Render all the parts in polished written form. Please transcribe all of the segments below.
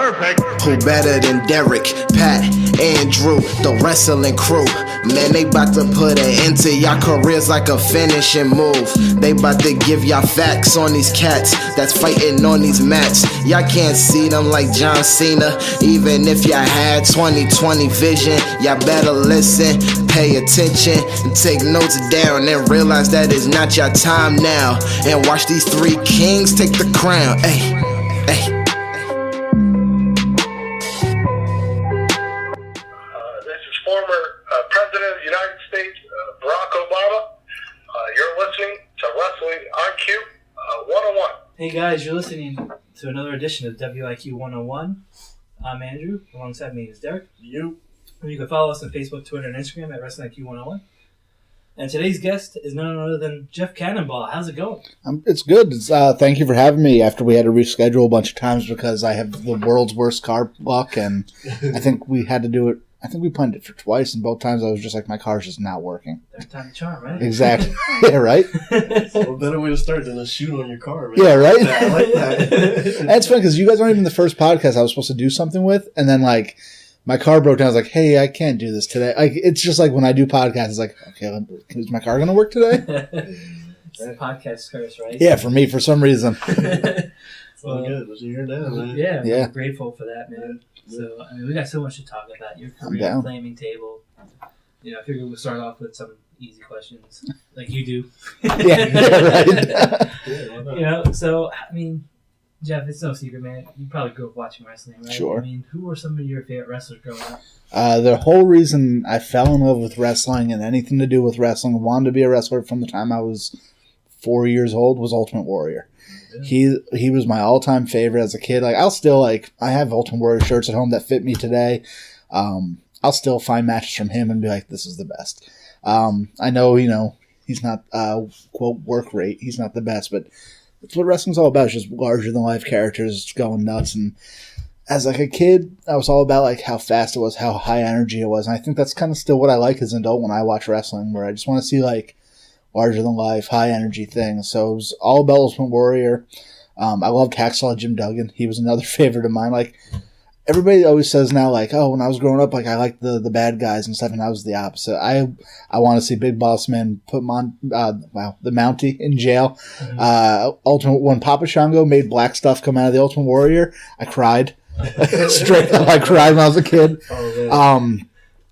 Perfect. Who better than Derek, Pat, Andrew, the wrestling crew? Man, they bout to put an end to y'all careers like a finishing move. They bout to give y'all facts on these cats that's fighting on these mats. Y'all can't see them like John Cena. Even if y'all had 20/20 vision, y'all better listen, pay attention, and take notes down and realize that it's not your time now. And watch these three kings take the crown. Hey, hey. This is former President of the United States, Barack Obama. You're listening to Wrestling IQ 101. Hey guys, you're listening to another edition of WIQ 101. I'm Andrew. Alongside me is Derek. You can follow us on Facebook, Twitter, and Instagram at Wrestling IQ 101. And today's guest is none other than Jeff Cannonball. How's it going? It's good. Thank you for having me after we had to reschedule a bunch of times because I have the world's worst car luck, and I think we had to do it. I think we planned it for twice, and both times I was just like, my car's just not working. Third time the charm, right? Exactly. Yeah, right? What better way to start than a shoot on your car, man? Yeah, right? I like that. That's funny because you guys aren't even the first podcast I was supposed to do something with, and then like my car broke down. I was like, hey, I can't do this today. Like, it's just like when I do podcasts, it's like, okay, is my car going to work today? It's the podcast curse, right? Yeah, for me, for some reason. It's all good. What you hear now, man? Yeah, I'm grateful for that, man. So, I mean, we got so much to talk about. Your career, flaming table. You know, I figured we'll start off with some easy questions, like you do. Right. You know, so, I mean, Jeff, it's no secret, man. You probably grew up watching wrestling, right? Sure. I mean, who were some of your favorite wrestlers growing up? The whole reason I fell in love with wrestling and anything to do with wrestling, wanted to be a wrestler from the time I was 4 years old, was Ultimate Warrior. Yeah. He was my all-time favorite as a kid. Like, I'll still, like, I have Ultimate Warrior shirts at home that fit me today. I'll still find matches from him and be like, this is the best. I know, you know, he's not, quote, work rate. He's not the best, but it's what wrestling's all about. It's just larger-than-life characters going nuts. And as, like, a kid, I was all about, like, how fast it was, how high energy it was. And I think that's kind of still what I like as an adult when I watch wrestling, where I just want to see, like, larger-than-life, high-energy things. So it was all about Ultimate Warrior. I loved Hacksaw Jim Duggan. He was another favorite of mine. Like, everybody always says now, like, oh, when I was growing up, like, I liked the bad guys and stuff, and I was the opposite. I want to see Big Boss Man put the Mountie in jail. Mm-hmm. When Papa Shango made black stuff come out of the Ultimate Warrior, I cried. Straight up, I cried when I was a kid. Oh,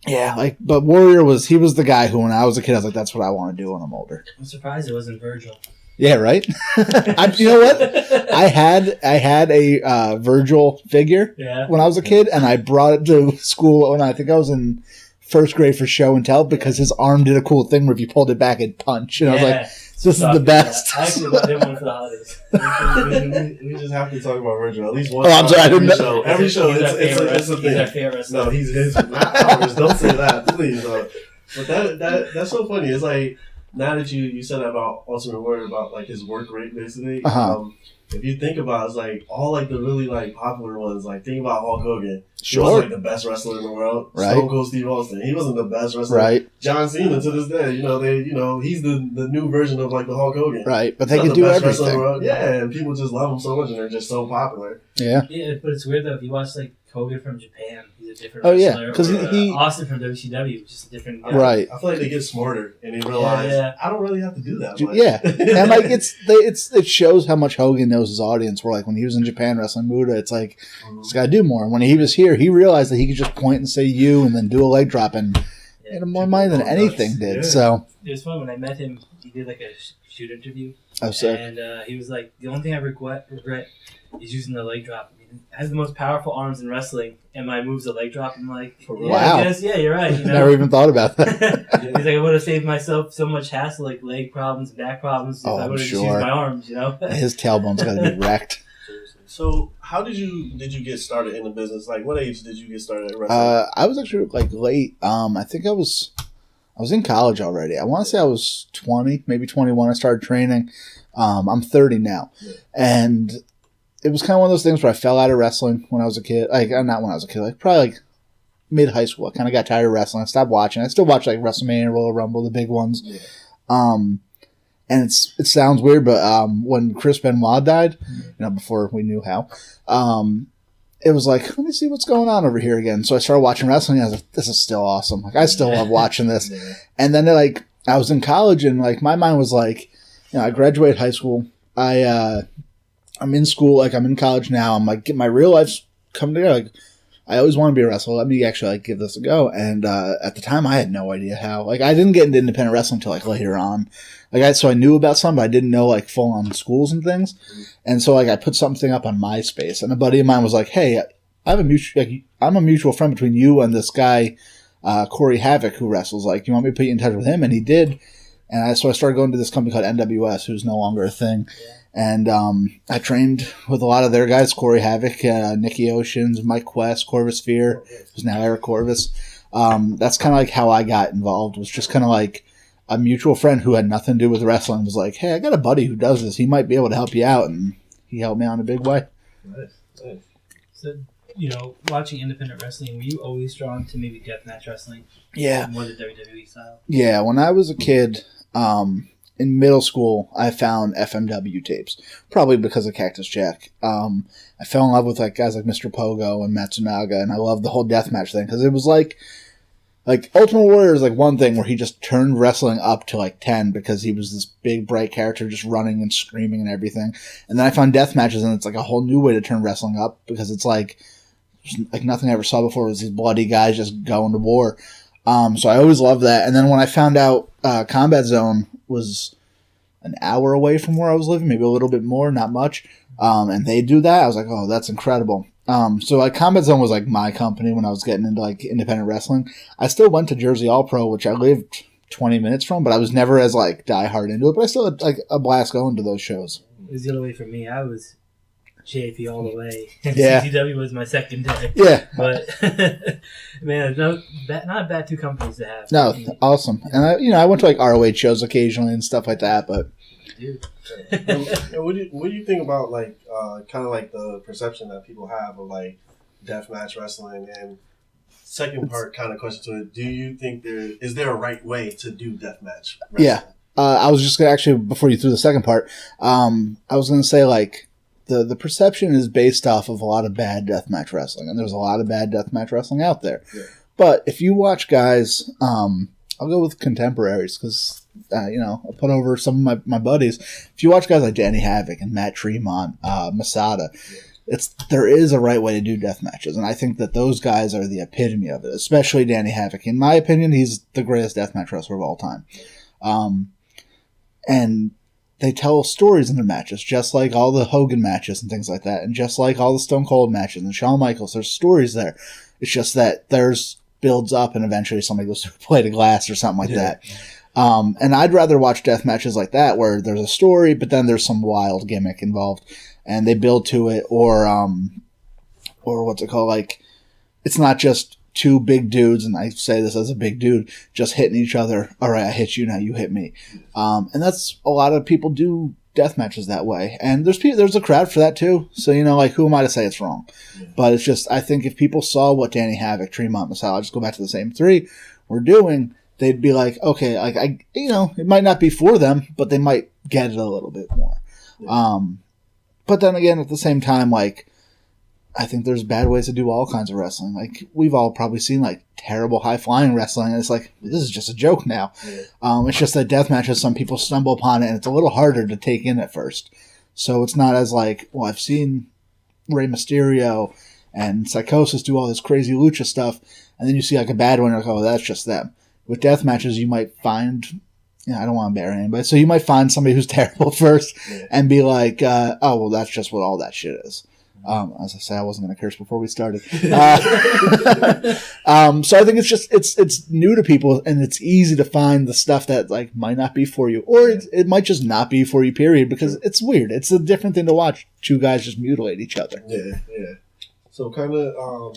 yeah, like, but Warrior he was the guy who, when I was a kid, I was like, that's what I want to do when I'm older. I'm surprised it wasn't Virgil. Yeah, right? You know what? I had a Virgil figure when I was a kid, and I brought it to school when I think I was in first grade for show and tell because his arm did a cool thing where if you pulled it back, it'd punch. And I was like, this is the best. I actually did one for the holidays. we just have to talk about Virgil. At least one. Oh, I'm sorry. Every show, it's a thing. He's our favorite. No, he's his. Not ours. Don't say that, please. But that's so funny. It's like, now that you said that about Ultimate Warrior, about like his work rate basically, if you think about it, it's like all like the really like popular ones, like think about Hulk Hogan. Sure. He was like the best wrestler in the world. Right. Stone Cold Steve Austin. He wasn't the best wrestler. Right. John Cena to this day, he's the new version of like the Hulk Hogan. Right. But they can do everything. Yeah, and people just love him so much and they're just so popular. Yeah. Yeah, but it's weird though, if you watch like Hogan from Japan, he's a different wrestler. Yeah, because Austin from WCW, just a different guy. Right. I feel like they get smarter and they realize I don't really have to do that much. Yeah, and like it shows how much Hogan knows his audience. Where like when he was in Japan wrestling Muda, it's like he's got to do more. And when he was here, he realized that he could just point and say "you" and then do a leg drop and get him more money than anything did. Yeah. So it was fun when I met him. He did like a shoot interview. Oh, sick. And he was like, the only thing I regret is using the leg drop. I have the most powerful arms in wrestling, and my move's a leg drop. I'm like, wow. You're right. You know? Never even thought about that. He's like, I would have saved myself so much hassle, like leg problems and back problems, if I would have just used my arms, you know? His tailbone's got to be wrecked. So, how did you get started in the business? Like, what age did you get started at wrestling? I was actually like late. I think I was in college already. I want to say I was 20, maybe 21. I started training. I'm 30 now, and it was kind of one of those things where I fell out of wrestling when I was a kid. Like, not when I was a kid, like probably like mid high school. I kind of got tired of wrestling. I stopped watching. I still watch like WrestleMania, Royal Rumble, the big ones. Yeah. And it sounds weird, but when Chris Benoit died, before we knew how, it was like, let me see what's going on over here again. So I started watching wrestling, and I was like, this is still awesome. Like, I still love watching this. And then, like, I was in college, and, like, my mind was like, you know, I graduated high school. I'm in school, like, I'm in college now. I'm like, my real life's coming together. Like, I always want to be a wrestler. Let me actually, like, give this a go. And at the time, I had no idea how. Like, I didn't get into independent wrestling until, like, later on. Like, so I knew about some, but I didn't know, like, full-on schools and things. And so, like, I put something up on MySpace, and a buddy of mine was like, hey, I'm a mutual friend between you and this guy, Corey Havoc, who wrestles. Like, you want me to put you in touch with him? And he did. And so I started going to this company called NWS, who's no longer a thing. And I trained with a lot of their guys, Corey Havoc, Nikki Oceans, Mike Quest, Corvus Fear, who's now Eric Corvus. That's kind of like how I got involved, was just kind of like a mutual friend who had nothing to do with wrestling was like, hey, I got a buddy who does this. He might be able to help you out. And he helped me out in a big way. Nice. So, you know, watching independent wrestling, were you always drawn to maybe deathmatch wrestling? Yeah. More the WWE style? Yeah, when I was a kid, in middle school, I found FMW tapes, probably because of Cactus Jack. I fell in love with like guys like Mr. Pogo and Matsunaga, and I loved the whole deathmatch thing because it was like Ultimate Warrior is like one thing where he just turned wrestling up to like 10 because he was this big, bright character just running and screaming and everything. And then I found death matches, and it's like a whole new way to turn wrestling up because it's like nothing I ever saw before was these bloody guys just going to war. So I always loved that. And then when I found out Combat Zone was an hour away from where I was living, maybe a little bit more, not much, and they do that, I was like, oh, that's incredible. So like Combat Zone was like my company when I was getting into like independent wrestling. I still went to Jersey All Pro, which I lived 20 minutes from, but I was never as like diehard into it, but I still had like a blast going to those shows. It was the other way for me. I was JP all the way. Yeah. CCW was my second day. Yeah. But, man, not a bad two companies to have. No, awesome. And I went to like ROH shows occasionally and stuff like that, but Dude. And what do you think about like kind of like the perception that people have of like deathmatch wrestling? And second part kind of question to it: do you think is there a right way to do deathmatch wrestling? Yeah. I was just gonna actually, before you threw the second part, I was gonna say like the perception is based off of a lot of bad deathmatch wrestling, and there's a lot of bad deathmatch wrestling out there. Yeah. But if you watch guys, I'll go with contemporaries because. I'll put over some of my buddies. If you watch guys like Danny Havoc and Matt Tremont, Masada, there is a right way to do death matches, and I think that those guys are the epitome of it. Especially Danny Havoc, in my opinion, he's the greatest deathmatch wrestler of all time. And they tell stories in their matches, just like all the Hogan matches and things like that, and just like all the Stone Cold matches and Shawn Michaels. There's stories there. It's just that there's builds up, and eventually somebody goes through a plate of glass or something like that. And I'd rather watch death matches like that where there's a story, but then there's some wild gimmick involved and they build to it, or what's it called? Like, it's not just two big dudes, and I say this as a big dude, just hitting each other. All right, I hit you, now you hit me. And that's a lot of people do death matches that way. And there's a crowd for that too. So, like, who am I to say it's wrong? Yeah. But it's just, I think if people saw what Danny Havoc, Tremont, Masala, just go back to the same three, were doing, they'd be like, okay, like it might not be for them, but they might get it a little bit more. Yeah. But then again, at the same time, like, I think there's bad ways to do all kinds of wrestling. Like, we've all probably seen like terrible high flying wrestling, and it's like, this is just a joke now. Yeah. It's just that death matches, some people stumble upon it, and it's a little harder to take in at first. So it's not as like, well, I've seen Rey Mysterio and Psychosis do all this crazy lucha stuff, and then you see like a bad one, and you're like, oh, that's just them. With death matches, you might find, I don't want to embarrass anybody, so you might find somebody who's terrible first and be like, oh, well, that's just what all that shit is. As I say, I wasn't going to curse before we started. So I think it's new to people, and it's easy to find the stuff that like might not be for you, or it might just not be for you, period, because it's weird. It's a different thing to watch two guys just mutilate each other. Yeah. So kind of,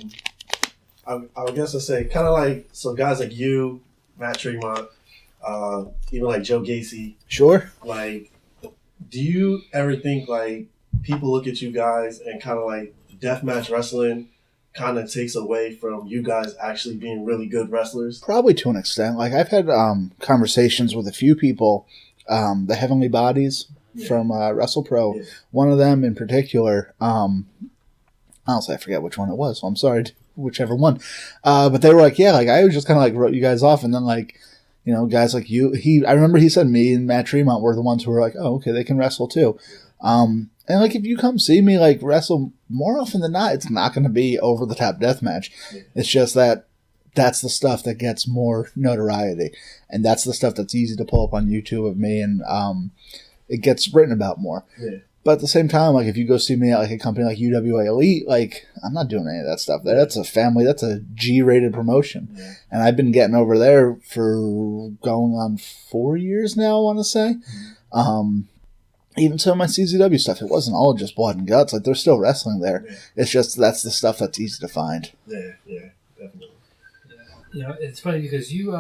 I would guess I'd say kind of like, so guys like you, Matt Tremont, even like Joe Gacy. Sure. Like, do you ever think like people look at you guys and kind of like deathmatch wrestling kind of takes away from you guys actually being really good wrestlers? Probably to an extent. Like, I've had conversations with a few people, the Heavenly Bodies from WrestlePro. Yeah. One of them in particular, Honestly, I forget which one it was, so I'm sorry, whichever one. But they were like, yeah, like I was just kind of like wrote you guys off, and then like, you know, guys like you, I remember he said me and Matt Tremont were the ones who were like, oh, okay, they can wrestle too. And like if you come see me like wrestle, more often than not, it's not going to be over the top deathmatch. It's just that's the stuff that gets more notoriety, and that's the stuff that's easy to pull up on YouTube of me, and it gets written about more. Yeah. But at the same time, like if you go see me at like a company like UWA Elite, like I'm not doing any of that stuff. That's a family. That's a G-rated promotion, and I've been getting over there for going on 4 years now. I want to say, even some of my CZW stuff, it wasn't all just blood and guts. Like there's still wrestling there. Yeah. It's just that's the stuff that's easy to find. Yeah, definitely. You know, it's funny because you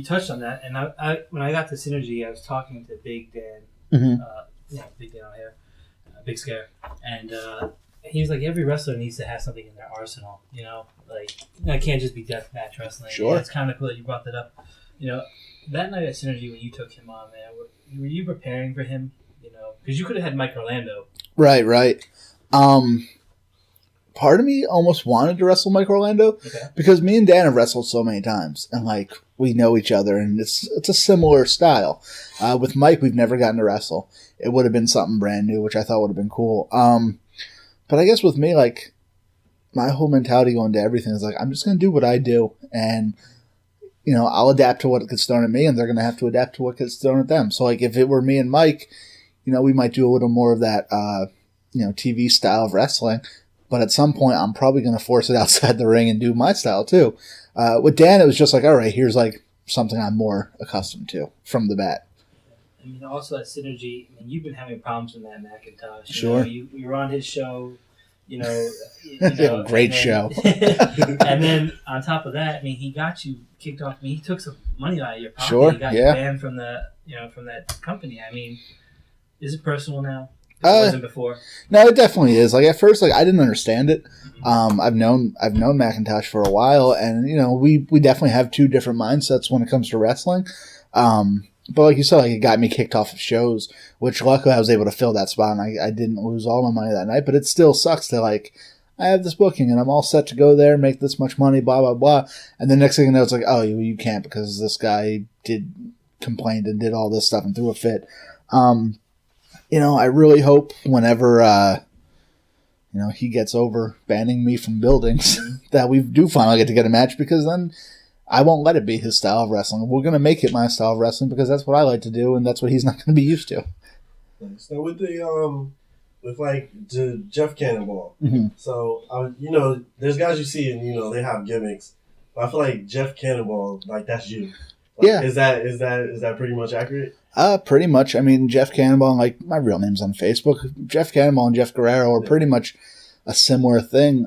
touched on that, and I when I got to Synergy, I was talking to Big Dan. Mm-hmm. Big Dan out here, Big Scare, and he was like, every wrestler needs to have something in their arsenal. You know, like it can't just be deathmatch wrestling. Sure, and it's kind of cool that you brought that up. You know, that night at Synergy when you took him on, man, were you preparing for him? You know, because you could have had Mike Orlando. Right. Part of me almost wanted to wrestle Mike Orlando because me and Dan have wrestled so many times, and like we know each other, and it's a similar style. With Mike, we've never gotten to wrestle. It would have been something brand new, which I thought would have been cool. But I guess with me, like my whole mentality going to everything is like I'm just going to do what I do, and you know I'll adapt to what gets thrown at me, and they're going to have to adapt to what gets thrown at them. So like if it were me and Mike, you know we might do a little more of that, TV style of wrestling. But at some point, I'm probably going to force it outside the ring and do my style too. With Dan, it was just like, all right, here's like something I'm more accustomed to from the bat. I mean, also at Synergy, I mean, you've been having problems with Matt McIntosh. Sure. You were on his show, you know. Great show. And then on top of that, I mean, he got you kicked off. I mean, he took some money out of your pocket. Sure. He got you banned from from that company. I mean, is it personal now? It wasn't before. No, it definitely is. Like at first, like I didn't understand it. I've known McIntosh for a while, and you know we definitely have two different mindsets when it comes to wrestling. But like you said, like it got me kicked off of shows, which luckily I was able to fill that spot, and I didn't lose all my money that night. But it still sucks to like I have this booking and I'm all set to go there, make this much money, blah blah blah, and the next thing you know, it's like, oh, you can't because this guy complained and did all this stuff and threw a fit. You know, I really hope whenever, he gets over banning me from buildings that we do finally get a match, because then I won't let it be his style of wrestling. We're going to make it my style of wrestling because that's what I like to do, and that's what he's not going to be used to. So with the Jeff Cannonball, so, there's guys you see and, they have gimmicks. But I feel like Jeff Cannonball, like, that's you. Like, yeah. Is that pretty much accurate? Pretty much. I mean, Jeff Cannonball, like, my real name's on Facebook. Jeff Cannonball and Jeff Guerrero are pretty much a similar thing.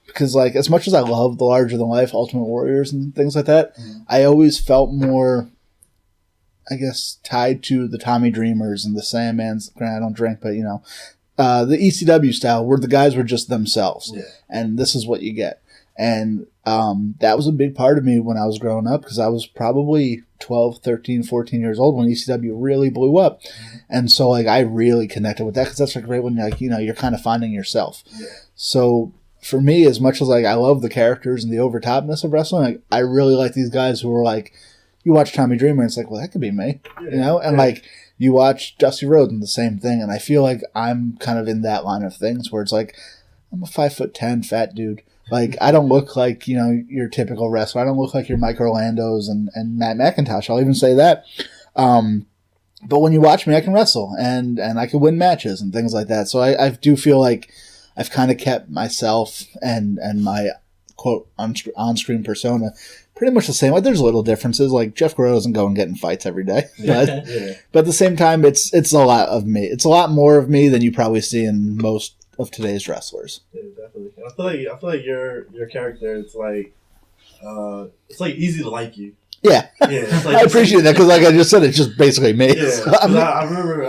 Because, like, as much as I love the larger-than-life Ultimate Warriors and things like that, I always felt more, I guess, tied to the Tommy Dreamers and the Sandmans. Granted, I don't drink, but, the ECW style, where the guys were just themselves. Yeah. And this is what you get. And that was a big part of me when I was growing up, because I was probably 12, 13, 14 years old when ECW really blew up. And so, like, I really connected with that, because that's like great when, like, you're kind of finding yourself. Yeah. So for me, as much as, like, I love the characters and the overtopness of wrestling, like, I really like these guys who are like, you watch Tommy Dreamer and it's like, well, that could be me, And like, you watch Dusty Rhodes and the same thing. And I feel like I'm kind of in that line of things where it's like, I'm a 5'10" fat dude. Like, I don't look like, your typical wrestler. I don't look like your Mike Orlandos and Matt McIntosh. I'll even say that. But when you watch me, I can wrestle and I can win matches and things like that. So I do feel like I've kind of kept myself and my, quote, on-screen persona pretty much the same. Like, there's little differences. Like, Jeff Guerrero doesn't go and get in fights every day. But at the same time, it's a lot of me. It's a lot more of me than you probably see in most of today's wrestlers. Yeah, definitely. I feel like your character, it's like easy to like you. Yeah. Like, I appreciate that, because like I just said, it's just basically me. Yeah. So I remember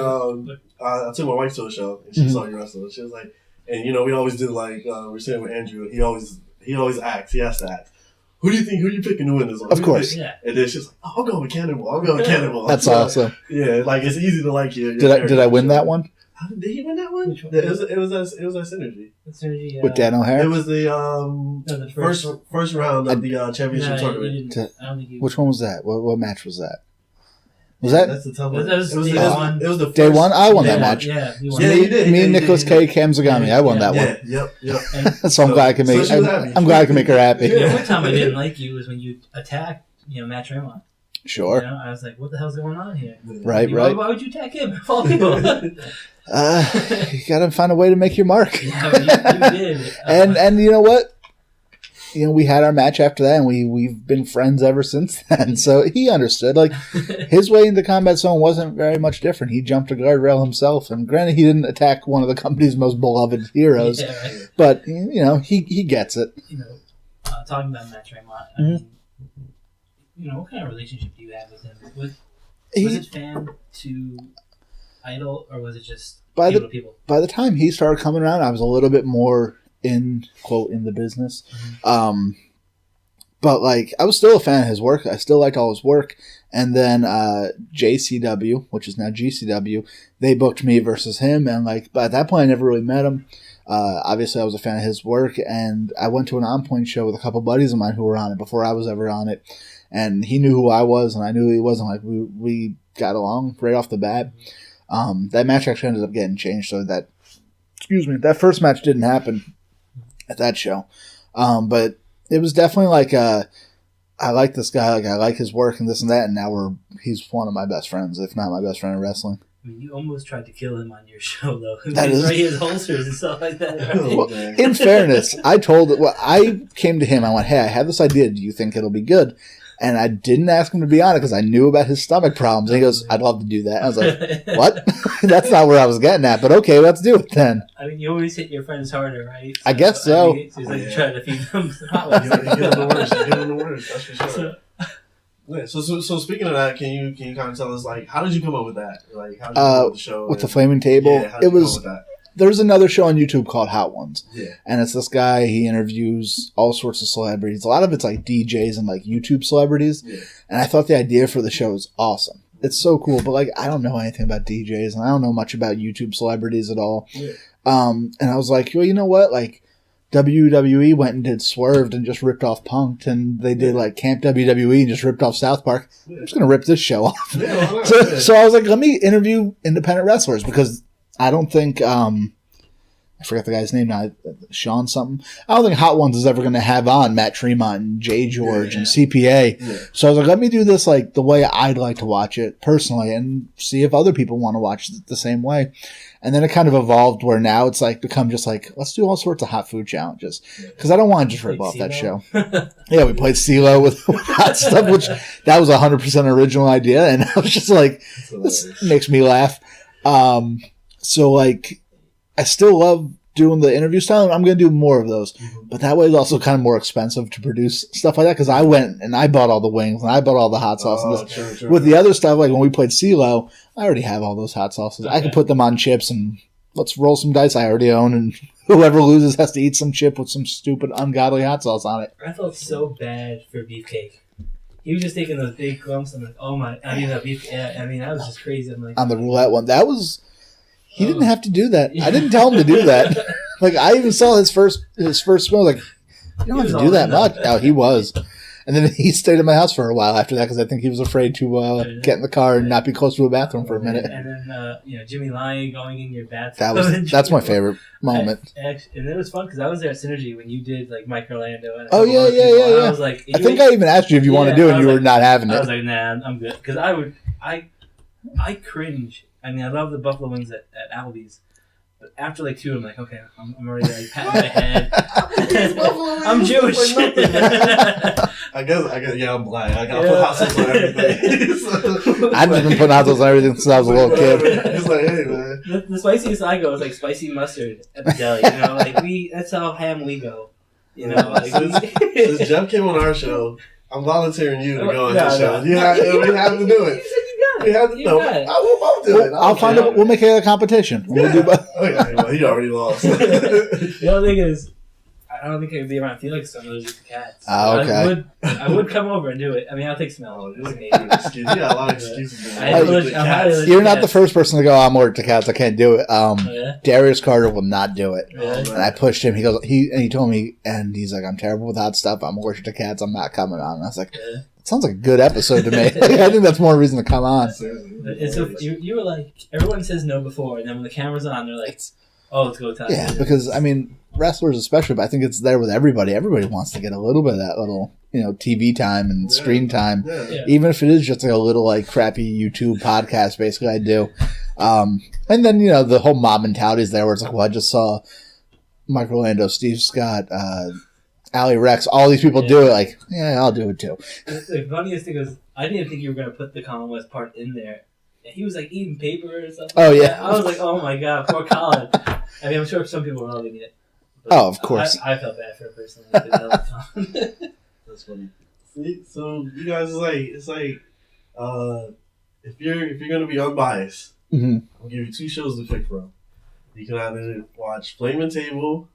I took my wife to a show and she saw you wrestle. She was like, and we always do, like, we're sitting with Andrew. He always acts. He has to act. Who do you picking to win this one? Of course. Yeah. And then she's like, oh, I'll go with Cannonball. I'll go with Cannonball. That's awesome. Yeah, like, it's easy to like you. Did I win that one? Did he win that one? Which one? It was that Synergy. Synergy With Dan O'Hare? It was the the first round of the championship tournament. I don't think he. Which one was that? What match was that? Was that? That's the tough one. That was day one. It was the Day one? I won that Yeah, match. Yeah, you won. Yeah, you did. Me and Nicholas K. Kamzagami, I won that one. Yep. So I'm glad I can make. she was happy. I'm glad I can make her happy. The only time I didn't like you was when you attacked, Matt Tremont. Sure. I was like, what the hell's going on here? Right. Why would you attack him? Of all people. You gotta find a way to make your mark. Yeah, you did. And you know what? We had our match after that, and we've been friends ever since then. So he understood. Like, his way into Combat Zone wasn't very much different. He jumped a guardrail himself, and granted, he didn't attack one of the company's most beloved heroes. Yeah, right. But he gets it. Talking about Matt Tremont, I mean, what kind of relationship do you have with him? Was it fan to idol, or was it just people to people? By the time he started coming around, I was a little bit more in the business. But like, I was still a fan of his work. I still liked all his work. And then JCW, which is now GCW, they booked me versus him. And like, but at that point, I never really met him. Obviously, I was a fan of his work, and I went to an On Point show with a couple buddies of mine who were on it before I was ever on it. And he knew who I was, and I knew he wasn't. Like, we got along right off the bat. That match actually ended up getting changed, so that first match didn't happen at that show. But it was definitely like, I like this guy, like I like his work and this and that, and now he's one of my best friends, if not my best friend in wrestling. I mean, you almost tried to kill him on your show, though. That is right, his holsters and stuff like that. Right? Well, in fairness, I came to him, I went, hey, I have this idea, do you think it'll be good? And I didn't ask him to be on it because I knew about his stomach problems. And he goes, I'd love to do that. I was like, what? That's not where I was getting at, but okay, let's do it then. I mean, you always hit your friends harder, right? I guess so. I mean, it's like you try to feed them. You give them the worst. That's for sure. So speaking of that, can you kind of tell us, like, how did you come up with that? Like, how did you come up with the show? With the Flaming Table? Yeah, how did you come up with that? There's another show on YouTube called Hot Ones. Yeah. And it's this guy, he interviews all sorts of celebrities. A lot of it's like DJs and like YouTube celebrities. Yeah. And I thought the idea for the show was awesome. It's so cool, but like, I don't know anything about DJs and I don't know much about YouTube celebrities at all. Yeah. And I was like, well, you know what? Like, WWE went and did Swerved and just ripped off Punk'd, and they did like Camp WWE and just ripped off South Park. Yeah. I'm just going to rip this show off. Yeah, so I was like, let me interview independent wrestlers because I don't think, I forgot the guy's name now, Sean something. I don't think Hot Ones is ever going to have on Matt Tremont and Jay George and CPA. Yeah. So I was like, let me do this like the way I'd like to watch it personally and see if other people want to watch it the same way. And then it kind of evolved where now it's like become just like, let's do all sorts of hot food challenges. Because I don't want to just rip off that show. Yeah, we played CeeLo with hot stuff, which that was 100% original idea. And I was just like, this makes me laugh. So, like, I still love doing the interview style, and I'm going to do more of those. But that way it's also kind of more expensive to produce stuff like that, because I went and I bought all the wings, and I bought all the hot sauce. True. With the other stuff, like when we played CeeLo, I already have all those hot sauces. Okay. I can put them on chips, and let's roll some dice I already own, and whoever loses has to eat some chip with some stupid, ungodly hot sauce on it. I felt so bad for Beefcake. He was just taking those big clumps, and like, oh my, that was just crazy. I'm like, on the roulette one, that was... He didn't have to do that. I didn't tell him to do that. Like, I even saw his first spin. Like, you don't have to do that much. Oh, he was. And then he stayed at my house for a while after that because I think he was afraid to get in the car and not be close to a bathroom for a minute. And then, Jimmy Lyon going in your bathroom. That's my favorite moment. And it was fun because I was there at Synergy when you did, like, Mike Orlando. And yeah. I was like... I think I even asked you if you want to do it and you were not having it. I was like, nah, I'm good. Because I cringe. I mean, I love the buffalo wings at Applebee's, but after like two, I'm like, okay, I'm already like patting my head. I'm Jewish. I guess, yeah, I'm black. I gotta put hot sauce on everything. I've just been putting hot sauce on everything since I was a little kid. It's like, hey, man. The spiciest I go is like spicy mustard at the deli. Like that's how ham we go. Since Jeff came on our show, I'm volunteering you to go on this show. We have to do it. We have to do it. I will both do it. I'll find it. We'll make it a competition. We'll do both. Okay, well, he already lost. The other thing is, I don't think I could be around Felix. I'm allergic to cats. Oh, okay. I would come over and do it. I mean, I'll take Smell. You got a lot of excuses. You're not the first person to go, I'm allergic to cats. I can't do it. Yeah? Darius Carter will not do it. Yeah. And I pushed him. He told me, and he's like, I'm terrible with hot stuff. I'm allergic to cats. I'm not coming on. And I was like, it sounds like a good episode to me. I think that's more reason to come on. You were like, everyone says no before, and then when the camera's on, they're like, oh, let's go time. Yeah, because, I mean, wrestlers especially, but I think it's there with everybody. Everybody wants to get a little bit of that little, TV time and screen time. Yeah. Even if it is just like a little, like, crappy YouTube podcast, basically, I do. And then, the whole mob mentality is there where it's like, well, I just saw Mike Orlando, Steve Scott, Ali Rex, all these people do it. Like, yeah, I'll do it too. The funniest thing was, I didn't think you were going to put the Colin West part in there. He was like eating paper or something. Oh, yeah. I was like, oh my god, poor Colin. I mean, I'm sure some people were loving it. Oh, of course. I felt bad for it personally. That's funny. See, so you guys, it's like, if you're gonna be unbiased, I'll give you 2 shows to pick from. You can either watch Flamin' Table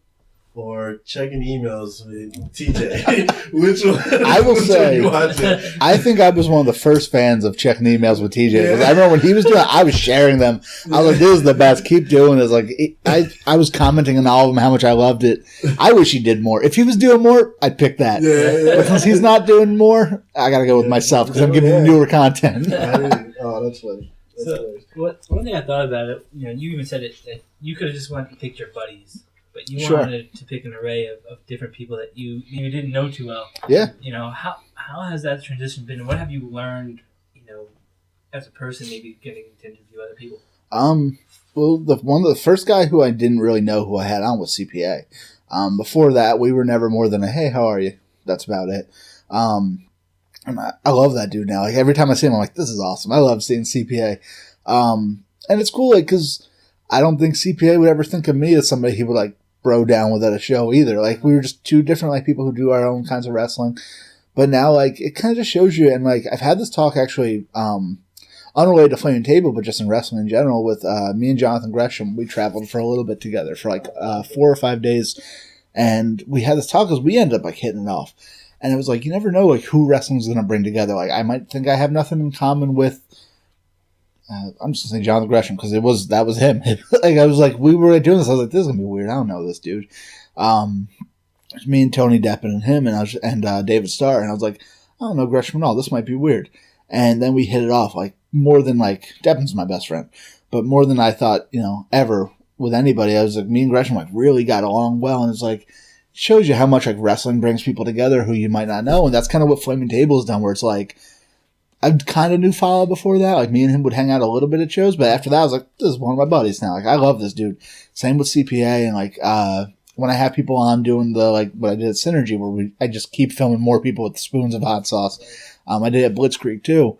or checking emails with TJ. Which one? I will say, you watching? I think I was one of the first fans of checking emails with TJ. Because I remember when he was doing it, I was sharing them. I was like, this is the best. Keep doing this. Like, I was commenting on all of them how much I loved it. I wish he did more. If he was doing more, I'd pick that. Yeah. But since he's not doing more, I got to go with myself because I'm giving him newer content. Oh, that's funny. One thing I thought about it, you even said it, that you could have just went and picked your buddies. But you Sure. wanted to pick an array of different people that you didn't know too well. Yeah. How has that transition been? And what have you learned, as a person, maybe getting to interview other people? Well, the first guy who I didn't really know who I had on was CPA. Before that, we were never more than a, hey, how are you? That's about it. And I love that dude now. Like, every time I see him, I'm like, this is awesome. I love seeing CPA. And it's cool, like, because I don't think CPA would ever think of me as somebody he would, like, bro down with at a show either. Like, we were just 2 different, like, people who do our own kinds of wrestling. But now, like, it kind of just shows you, and, like, I've had this talk actually, unrelated to Flaming Table, but just in wrestling in general, with me and Jonathan Gresham. We traveled for a little bit together for, like, 4 or 5 days, and we had this talk because we ended up, like, hitting it off. And it was like, you never know, like, who wrestling's going to bring together. Like, I might think I have nothing in common with, I'm just going to say Jonathan Gresham, because that was him. Like, I was like, we were doing this, I was like, this is going to be weird. I don't know this dude. It was me and Tony Deppen and him, and David Starr, and I was like, I don't know Gresham at all. This might be weird. And then we hit it off, like, more than, like, Deppen's my best friend, but more than I thought, ever with anybody. I was like, me and Gresham, like, really got along well, and it's like, shows you how much, like, wrestling brings people together who you might not know, and that's kind of what Flaming Table has done, where it's like, I kind of knew Fala before that. Like, me and him would hang out a little bit at shows, but after that, I was like, this is one of my buddies now. Like, I love this dude. Same with CPA, and, like, when I have people on doing the, like, what I did at Synergy, where I just keep filming more people with spoons of hot sauce. I did it at Blitzkrieg, too.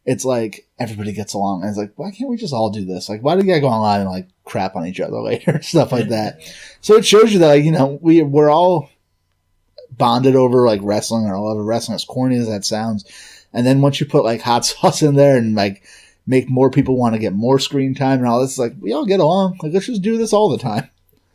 It's like, everybody gets along, and it's like, why can't we just all do this? Like, why do you gotta go online and, like, crap on each other later? Stuff like that. So it shows you that, like, we're all bonded over, like, wrestling, or love of wrestling, as corny as that sounds. And then once you put, like, hot sauce in there and, like, make more people want to get more screen time and all this, like, we all get along. Like, let's just do this all the time.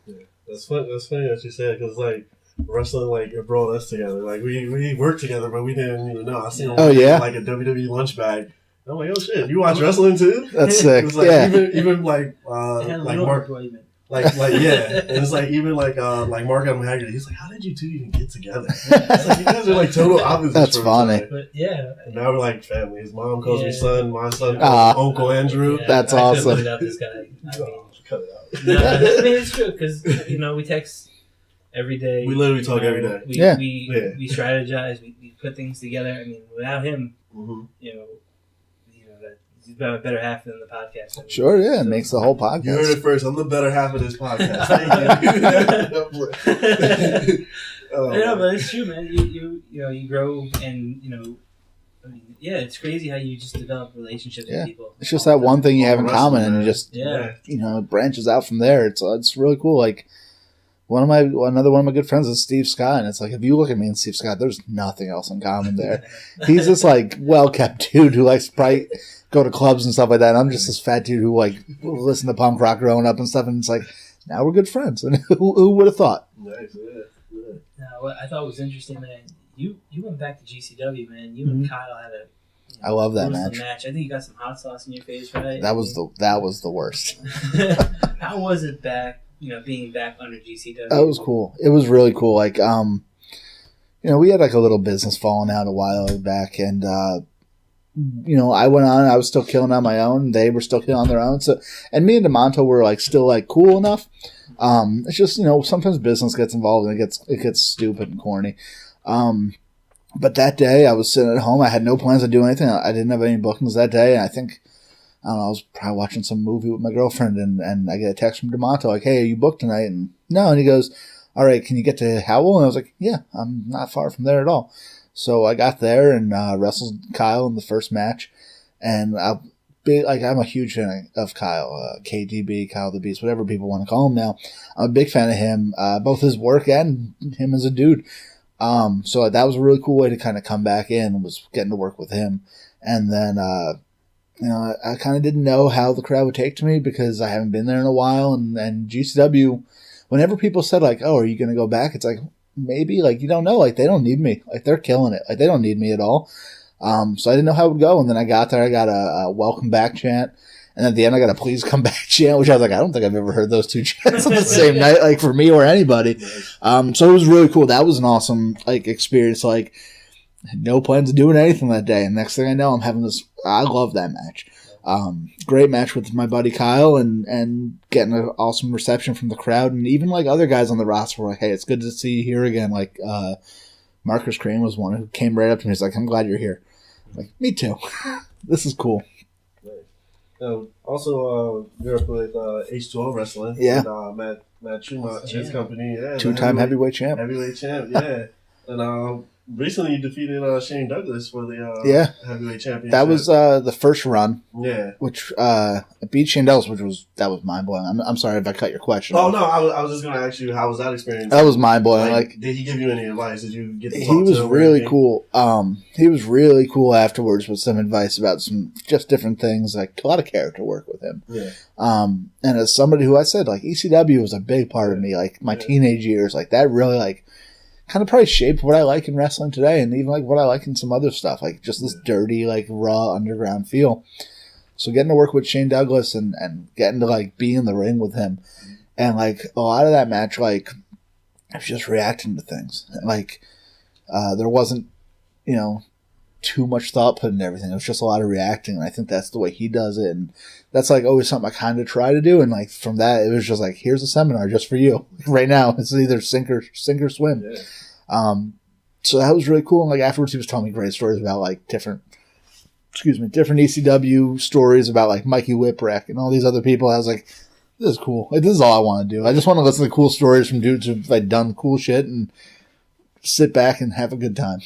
Yeah, that's funny that you say it, because, like, wrestling, like, it brought us together. Like, we worked together, but we didn't even know. I seen him like a WWE lunch bag. I'm like, oh shit, you watch wrestling too? That's sick. It's like, yeah. Even like Mark, like yeah, and it's like even like Mark Adam Haggerty. He's like, how did you 2 even get together? It's like, you guys are like total opposites. That's funny. But yeah, and now we're like family. His mom calls me son. My son calls Uncle Andrew. Yeah, that's awesome. Cut this guy. Cut it out. No, I mean, it's true, because we text every day. We literally talk every day. We strategize. We put things together. I mean, without him, he's been a better half than the podcast. I mean, sure, yeah, it makes the whole podcast. You heard it first. I'm the better half of this podcast. Thank you. But it's true, man. You grow, and I mean, yeah, it's crazy how you just develop relationships with people. It's just that one thing you have in common, and you just it branches out from there. It's really cool. Like, another one of my good friends is Steve Scott, and it's like, if you look at me and Steve Scott, there's nothing else in common there. He's this, like, well-kept dude who likes to probably go to clubs and stuff like that, and I'm just this fat dude who, like, listened to punk rock growing up and stuff, and it's like, now we're good friends. And who would have thought? Nice, yeah. I thought it was interesting, man. You went back to GCW, man. You and Kyle had a I love that match. I think you got some hot sauce in your face, right? That was the worst. How was it back? Being back under GCW. That was cool. It was really cool. Like, we had like a little business falling out a while back, and I went on. I was still killing on my own. They were still killing on their own. So, and me and DeMonto were like still like cool enough. It's just sometimes business gets involved and it gets stupid and corny. But that day I was sitting at home. I had no plans to do anything. I didn't have any bookings that day, and I think I was probably watching some movie with my girlfriend, and I get a text from DeMonto like, "Hey, are you booked tonight?" And no, and he goes, "All right, can you get to Howell?" And I was like, "Yeah, I'm not far from there at all." So I got there and wrestled Kyle in the first match, and I'm a huge fan of Kyle, KDB, Kyle the Beast, whatever people want to call him now. I'm a big fan of him, both his work and him as a dude. So that was a really cool way to kind of come back in, was getting to work with him. And then, I kind of didn't know how the crowd would take to me because I haven't been there in a while. And GCW, whenever people said like, "Oh, are you going to go back?" It's like, maybe, like, you don't know, like, they don't need me. Like, they're killing it. Like, they don't need me at all. So I didn't know how it would go. And then I got there, I got a welcome back chant. And at the end, I got a please come back chant, which I was like, I don't think I've ever heard those two chants on the same night, like for me or anybody. So it was really cool. That was an awesome experience. Like, no plans of doing anything that day. And next thing I know, I'm having this. I love that match. Great match with my buddy Kyle, and getting an awesome reception from the crowd, and even like other guys on the roster were like, "Hey, it's good to see you here again." Like Marcus Crane was one who came right up to me. He's like, "I'm glad you're here." I'm like, me too. This is cool. Also, you're up with H2O Wrestling. Yeah. And, Matt Tremont, his company. Yeah, two-time heavyweight champ. Heavyweight champ, yeah. And recently you defeated Shane Douglas for the heavyweight championship. That was the first run. Yeah. Which beat Shane Douglas, that was mind-blowing. I'm sorry if I cut your question. Oh, no, I was just going to ask you, how was that experience? That was mind-blowing. Like, did he give you any advice? Did you get to talk He was to him really cool. He was really cool afterwards with some advice about some just different things, like a lot of character work with him. Yeah. And as somebody who I said, like, ECW was a big part of me, like, my teenage years, like, that really, like, kind of probably shaped what I like in wrestling today, and even like what I like in some other stuff, like just this dirty, like raw underground feel. So getting to work with Shane Douglas and getting to like be in the ring with him, and like a lot of that match, like I was just reacting to things. Like there wasn't, too much thought put into everything. It was just a lot of reacting, and I think that's the way he does it, and that's like always something I kind of try to do. And like from that, it was just like, here's a seminar just for you right now. It's either sink or swim. Yeah. So that was really cool. And like afterwards, he was telling me great stories about like different ECW stories about like Mikey Whipwreck and all these other people. I was like, this is cool. Like, this is all I want to do. I just want to listen to cool stories from dudes who've like done cool shit and sit back and have a good time.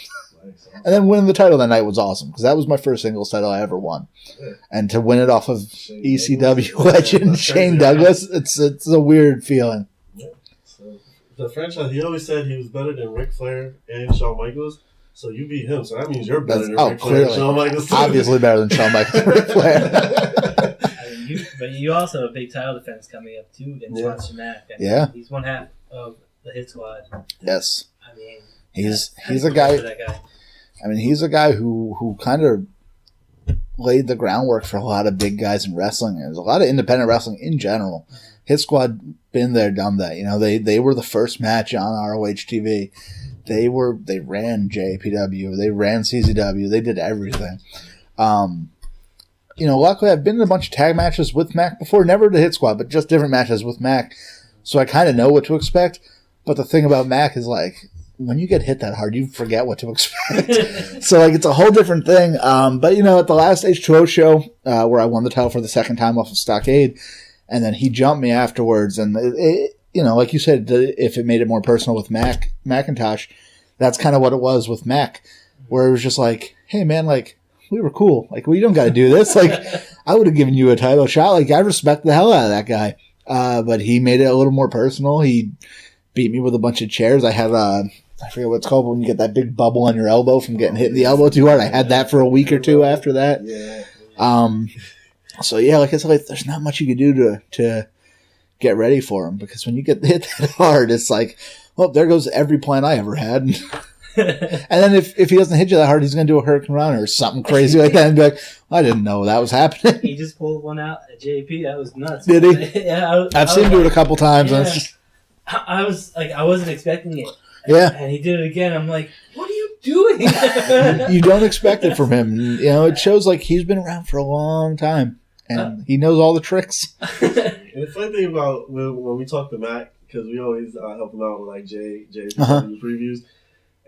And then winning the title that night was awesome because that was my first singles title I ever won. Yeah. And to win it off of ECW legend Shane Douglas, it's a weird feeling. Yeah. So the franchise, he always said he was better than Ric Flair and Shawn Michaels. So you beat him, so that means you're better than Ric Flair and Shawn Michaels too. Obviously better than Shawn Michaels and Ric Flair. But you also have a big title defense coming up too against Monster Mac. He's one half of the Hit Squad. Yes. I mean, he's a guy. I mean, he's a guy who kind of laid the groundwork for a lot of big guys in wrestling. There's a lot of independent wrestling in general. Hit Squad been there, done that. They were the first match on ROH TV. They ran JPW. They ran CZW. They did everything. Luckily I've been in a bunch of tag matches with Mac before. Never the Hit Squad, but just different matches with Mac. So I kind of know what to expect. But the thing about Mac is like, when you get hit that hard, you forget what to expect. So, like, it's a whole different thing. But, at the last H2O show, where I won the title for the second time off of Stockade, and then he jumped me afterwards, and, like you said, if it made it more personal with Macintosh, that's kind of what it was with Mac, where it was just like, hey, man, like, we were cool. Like, well, you don't got to do this. Like, I would have given you a title shot. Like, I respect the hell out of that guy. But he made it a little more personal. He beat me with a bunch of chairs. I had I forget what it's called when you get that big bubble on your elbow from getting hit in the elbow too hard. I had that for a week or two after that. Yeah. So yeah, like I said, like, there's not much you can do to get ready for him, because when you get hit that hard, it's like, well, there goes every plan I ever had. And then if he doesn't hit you that hard, he's going to do a hurricane run or something crazy like that and be like, I didn't know that was happening. He just pulled one out at JP. That was nuts. Did he? Yeah, I've seen him do it a couple times. Yeah. And I was like, I wasn't expecting it. Yeah. And he did it again. I'm like, what are you doing? You don't expect it from him. You know, it shows like he's been around for a long time and he knows all the tricks. And the funny thing about when we talk to Mac, because we always help him out with like Jay previews,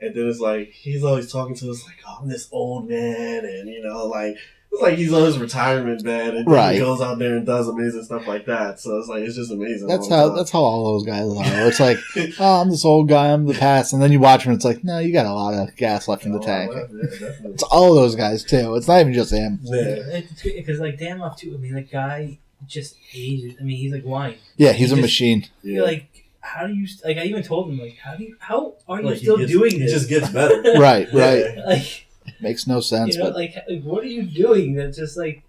and then it's like he's always talking to us like, "Oh, I'm this old man," and you know, like it's like he's on his retirement bed, and right. He goes out there and does amazing stuff like that. So it's like it's just amazing. That's how all those guys are. It's like, oh, I'm this old guy, I'm the past, and then you watch him, it's like, no, you got a lot of gas left in the tank. Yeah, it's all those guys too. It's not even just him. Yeah. Because like Damoff too. I mean, that guy just ages. I mean, he's like wine. Yeah, he's a machine. You're like, how do you? Like, I even told him, like, how are you still doing this? It just gets better. Right. Like, makes no sense. You know, but like, what are you doing? That's just like,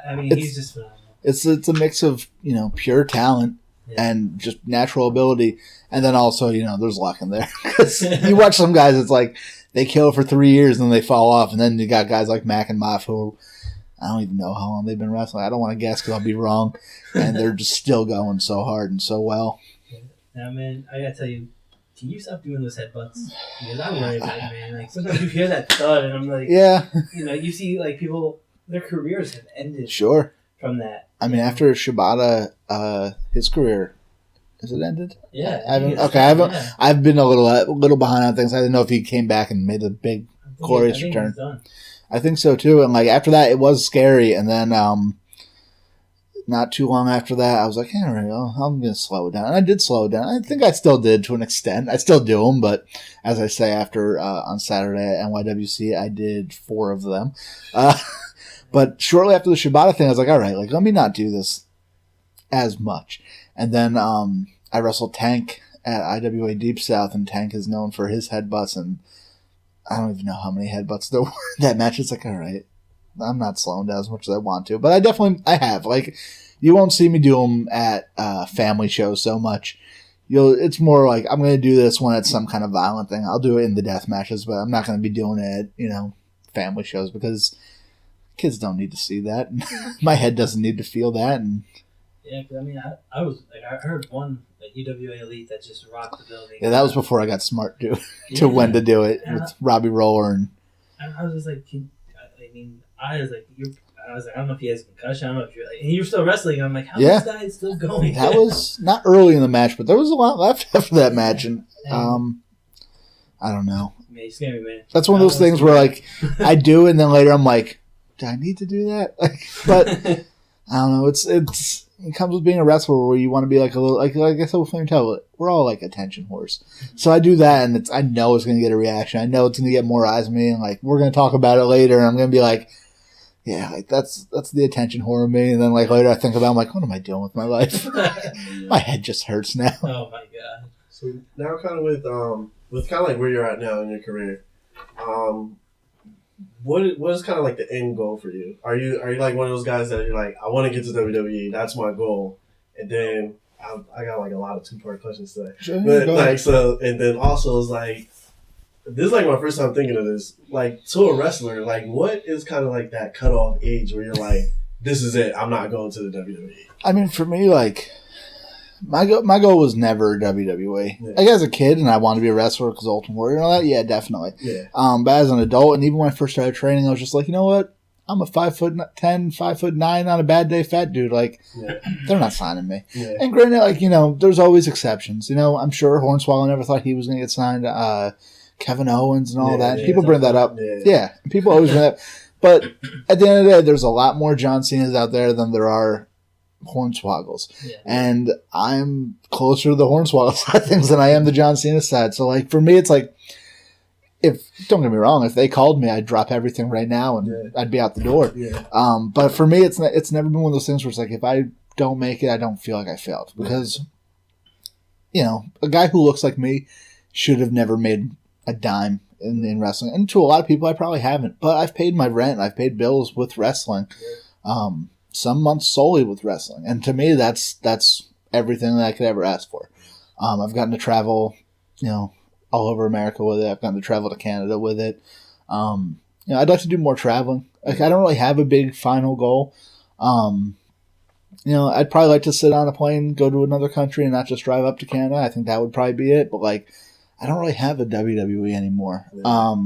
I mean, he's just phenomenal. It's a mix of, you know, pure talent and just natural ability, and then also, you know, there's luck in there. Because you watch some guys, it's like they kill for 3 years and then they fall off, and then you got guys like Mac and Moff who, I don't even know how long they've been wrestling. I don't want to guess because I'll be wrong. And they're just still going so hard and so well. Now, man, I gotta tell you, can you stop doing those headbutts? Because I worry about it, man. Like, sometimes you hear that thud, and I'm like, yeah. You know, you see, like, people, their careers have ended. Sure. From that. I mean, after Shibata, his career, has it ended? Yeah. I've been a little behind on things. I didn't know if he came back and made a big glorious return. I think so too. And like after that, it was scary. And then not too long after that, I was like, all right, I'm going to slow it down. And I did slow it down. I think I still did to an extent. I still do them, but as I say, after on Saturday at NYWC, I did 4 of them. But shortly after the Shibata thing, I was like, all right, like let me not do this as much. And then I wrestled Tank at IWA Deep South, and Tank is known for his headbutts, and I don't even know how many headbutts there were in that match. It's like, all right, I'm not slowing down as much as I want to, but I have. Like, you won't see me do them at family shows so much. It's more like I'm going to do this when it's some kind of violent thing. I'll do it in the death matches, but I'm not going to be doing it at, family shows, because kids don't need to see that. My head doesn't need to feel that. And yeah, because I mean, I heard one at UWA Elite that just rocked the building. Yeah, that was before I got smart to when to do it with Robbie Roller. And I was like, I was like, I don't know if he has a concussion. I don't know if you're like, and you're still wrestling. And I'm like, how is this guy still going? That was not early in the match, but there was a lot left after that match, and I don't know. Man, he's scary, man. That's one of those things where like I do, and then later I'm like, do I need to do that? But I don't know. It comes with being a wrestler where you want to be like a little like I said with Flame Tail, we're all like attention whores. So I do that, and I know it's going to get a reaction. I know it's going to get more eyes on me, and like we're going to talk about it later, and I'm going to be like, yeah, like that's the attention whore of me. And then like later I think about it, I'm like, what am I doing with my life? My head just hurts now. Oh my god. So now kind of with kind of like where you're at now in your career, what is kind of like the end goal for you? Are you like one of those guys that you're like, I want to get to WWE, that's my goal, and then I got like a lot of 2-part questions today, Sure, but like so, and then also it's like this is like my first time thinking of this, like to a wrestler, like what is kind of like that cutoff age where you're like, this is it, I'm not going to the WWE. I mean, for me, like my goal was never WWE. Yeah. Like as a kid, and I wanted to be a wrestler because Ultimate Warrior and all that. Yeah, definitely. Yeah. But as an adult, and even when I first started training, I was just like, you know what? I'm a 5'10", 5'9" on a bad day fat dude. Like, they're not signing me. Yeah. And granted, like there's always exceptions. I'm sure Hornswaggle never thought he was going to get signed. Kevin Owens and all that. Yeah, people bring that up. Yeah. People always bring that up. But at the end of the day, there's a lot more John Cena's out there than there are Hornswaggles. Yeah. And I'm closer to the Hornswaggle side of things than I am the John Cena side. So like for me, it's like, don't get me wrong, if they called me, I'd drop everything right now and I'd be out the door. Yeah. But for me, it's never been one of those things where it's like, if I don't make it, I don't feel like I failed, because a guy who looks like me should have never made a dime in wrestling. And to a lot of people, I probably haven't, but I've paid my rent. I've paid bills with wrestling. Some months solely with wrestling. And to me, that's everything that I could ever ask for. I've gotten to travel, all over America with it. I've gotten to travel to Canada with it. I'd like to do more traveling. Like, I don't really have a big final goal. I'd probably like to sit on a plane, go to another country, and not just drive up to Canada. I think that would probably be it. But, like, I don't really have a WWE anymore. Yeah.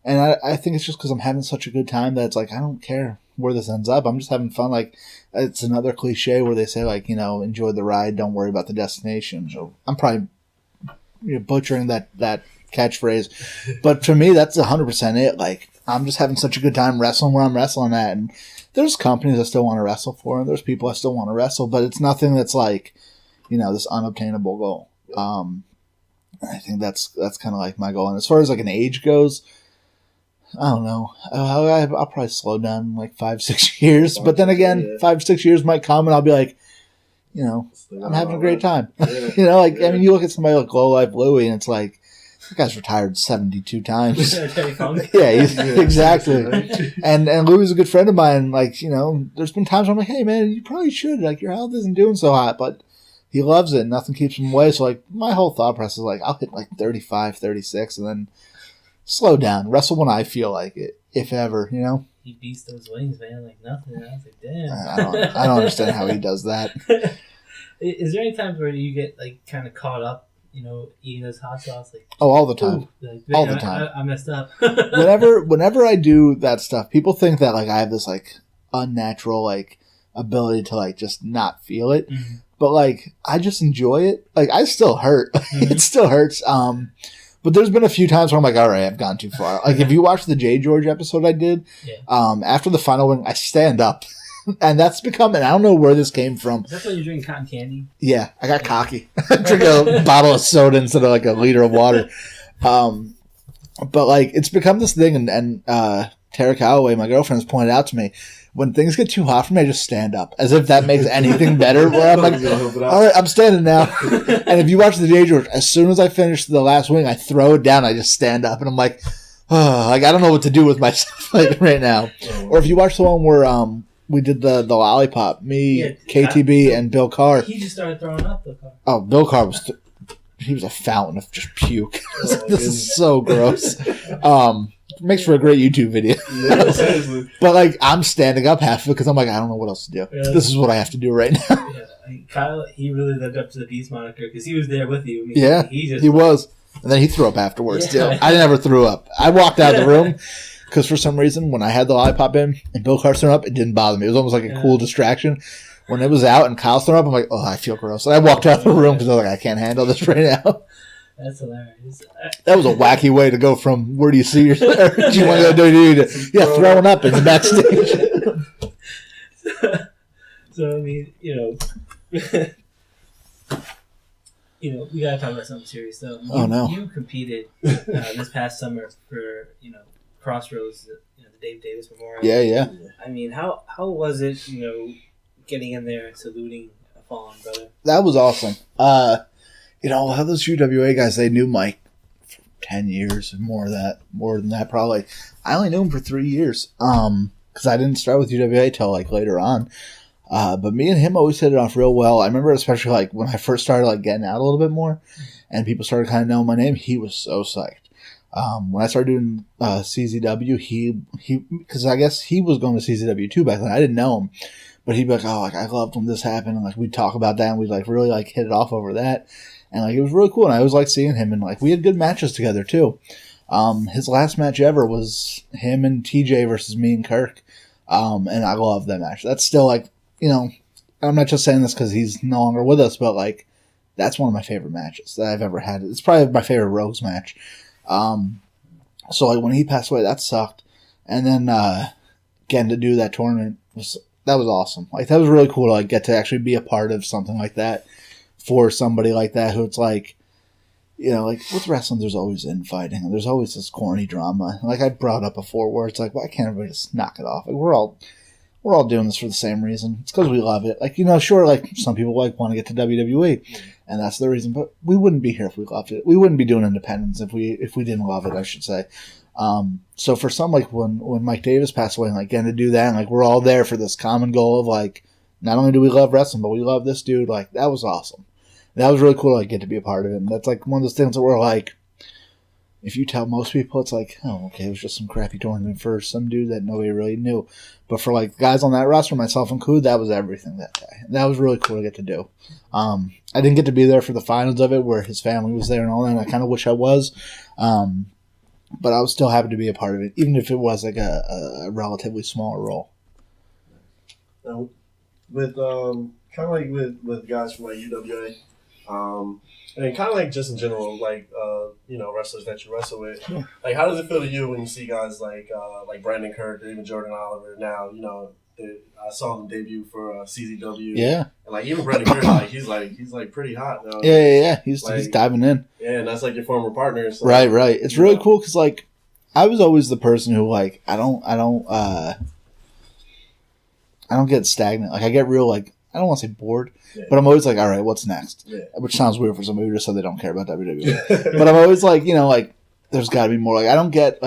And I think it's just because I'm having such a good time that it's like, I don't care where this ends up. I'm just having fun. Like, it's another cliche where they say, like, enjoy the ride, don't worry about the destination. So I'm probably butchering that catchphrase. But for me, that's 100% it. Like, I'm just having such a good time wrestling where I'm wrestling at. And there's companies I still want to wrestle for, and there's people I still want to wrestle, but it's nothing that's like, this unobtainable goal. I think that's kind of like my goal. And as far as like an age goes, I don't know. I'll probably slow down like 5-6 years. But then again, 5-6 years might come and I'll be like, I'm having a great time. Yeah. I mean, you look at somebody like Low Life Louie and it's like, that guy's retired 72 times. Yeah, exactly. And Louie's a good friend of mine. Like, there's been times where I'm like, hey, man, you probably should. Like, your health isn't doing so hot. But he loves it. Nothing keeps him away. So, like, my whole thought process is like, I'll hit like 35, 36, and then slow down. Wrestle when I feel like it, if ever, He beats those wings, man, like nothing. I was like, damn. I don't understand how he does that. Is there any times where you get, like, kind of caught up, eating those hot sauce? Like, all the time. Like, all the time. I messed up. Whenever I do that stuff, people think that, like, I have this, like, unnatural, like, ability to, like, just not feel it. Mm-hmm. But, like, I just enjoy it. Like, I still hurt. Mm-hmm. It still hurts. But there's been a few times where I'm like, all right, I've gone too far. Like, if you watch the J. George episode I did, after the final wing, I stand up. And that's become, and I don't know where this came from. Is that why you're drinking cotton candy? Yeah, I got cocky. I drink a bottle of soda instead of like a liter of water. But like, it's become this thing, and Tara Calloway, my girlfriend, has pointed out to me, when things get too hot for me, I just stand up, as if that makes anything better. Where I'm like, all right, I'm standing now. And if you watch the J. George, as soon as I finish the last wing, I throw it down, I just stand up, and I'm like, oh, like I don't know what to do with myself like, right now. Or if you watch the one where we did the lollipop, KTB, and Bill Carr. He just started throwing up, Bill Carr. Oh, Bill Carr was he was a fountain of just puke. This is so gross. Makes for a great YouTube video. Yeah, but like, I'm standing up half of it because I'm like, I don't know what else to do. Yeah. This is what I have to do right now. Yeah, Kyle, he really lived up to the Beast moniker because he was there with you. I mean, yeah, he was. And then he threw up afterwards, too. I never threw up. I walked out of the room because for some reason, when I had the lollipop in and Bill Carr threw up, it didn't bother me. It was almost like a cool distraction. When it was out and Kyle's threw up, I'm like, oh, I feel gross. And I walked out of the room because I was like, I can't handle this right now. That's hilarious. That was a wacky way to go from where do you see yourself? Do you want to go to throwing up in the backstage. So I mean, we gotta talk about something serious though. You competed this past summer for Crossroads, the Dave Davis Memorial. Yeah. I mean, how was it? Getting in there and saluting a fallen brother. That was awesome. A lot of those UWA guys, they knew Mike for 10 years and more than that probably. I only knew him for 3 years because I didn't start with UWA till like later on. But me and him always hit it off real well. I remember especially like when I first started like getting out a little bit more and people started kind of knowing my name, he was so psyched. When I started doing CZW, he because I guess he was going to CZW too back then. I didn't know him. But he'd be like, oh, like, I loved when this happened. And, like, we'd talk about that, and we'd, like, really, like, hit it off over that. And, like, it was really cool. And I always liked seeing him. And, like, we had good matches together, too. His last match ever was him and TJ versus me and Kirk. And I love that match. That's still, like, I'm not just saying this because he's no longer with us, but, like, that's one of my favorite matches that I've ever had. It's probably my favorite Rogues match. So, like, when he passed away, that sucked. And then getting to do that tournament that was awesome. Like, that was really cool to, like, get to actually be a part of something like that for somebody like that who it's like, like, with wrestling, there's always infighting. And there's always this corny drama. Like, I brought up before where it's like, why can't everybody just knock it off? Like, we're all doing this for the same reason. It's because we love it. Like, sure, like, some people, like, want to get to WWE. And that's the reason. But we wouldn't be here if we loved it. We wouldn't be doing independence if we didn't love it, I should say. So for some, like, when Mike Davis passed away and, like, getting to do that, and, like, we're all there for this common goal of, like, not only do we love wrestling, but we love this dude. Like, that was awesome. That was really cool to like, get to be a part of it. And that's like one of those things that we're like, if you tell most people, it's like, oh, okay, it was just some crappy tournament for some dude that nobody really knew. But for like guys on that roster, myself included, that was everything that day. That was really cool to get to do. I didn't get to be there for the finals of it where his family was there and all that, and I kind of wish I was. But I was still happy to be a part of it, even if it was like a relatively small role. Now, with kind of like with guys from like UWA, and kind of like just in general, like wrestlers that you wrestle with, like how does it feel to you when you see guys like Brandon Kirk or even Jordan Oliver now? I saw him debut for CZW. Yeah, and like even Brandon Kirk, he's pretty hot now. Yeah. He's diving in. Yeah, and that's like your former partner. So, right. It's really cool because like I was always the person who like I don't get stagnant. Like I get real like I don't want to say bored, but I'm always like, all right, what's next? Yeah. Which sounds weird for somebody who just said they don't care about WWE. But I'm always like, like there's got to be more. Like I don't get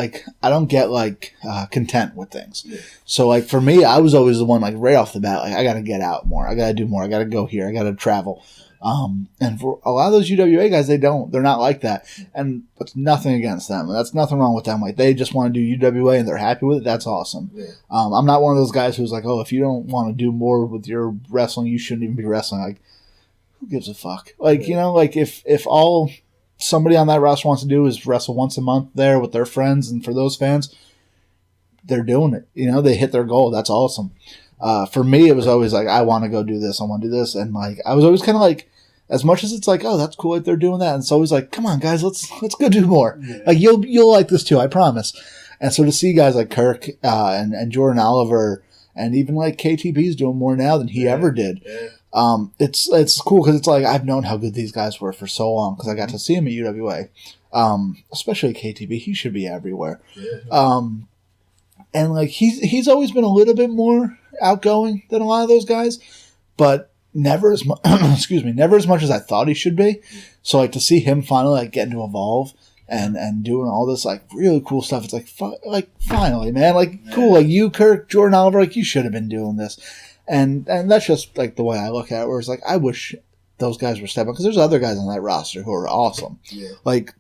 content with things. Yeah. So like for me, I was always the one like right off the bat, like I got to get out more. I got to do more. I got to go here. I got to travel. And for a lot of those UWA guys, they're not like that. And it's nothing against them. That's nothing wrong with them. Like they just want to do UWA and they're happy with it. That's awesome. Yeah. I'm not one of those guys who's like, oh, if you don't want to do more with your wrestling, you shouldn't even be wrestling. Like, who gives a fuck? Like, like if all somebody on that roster wants to do is wrestle once a month there with their friends and for those fans, they're doing it. They hit their goal. That's awesome. For me, it was always like, I want to go do this. I want to do this. And like, I was always kind of like, as much as it's like, oh, that's cool that they're doing that. And it's always like, come on, guys, let's go do more. Yeah. Like you'll like this too, I promise. And so to see guys like Kirk and Jordan Oliver and even like KTB's doing more now than he ever did. Yeah. It's cool because it's like I've known how good these guys were for so long because I got to see him at UWA, especially KTB. He should be everywhere. Yeah. And like he's always been a little bit more outgoing than a lot of those guys, but never as much. Never as much as I thought he should be. So like to see him finally like getting to evolve and doing all this like really cool stuff. It's like finally, man, like cool. Like you, Kirk, Jordan Oliver, like you should have been doing this, and that's just like the way I look at it. Where it's like I wish those guys were stepping because there's other guys on that roster who are awesome. Yeah. Like,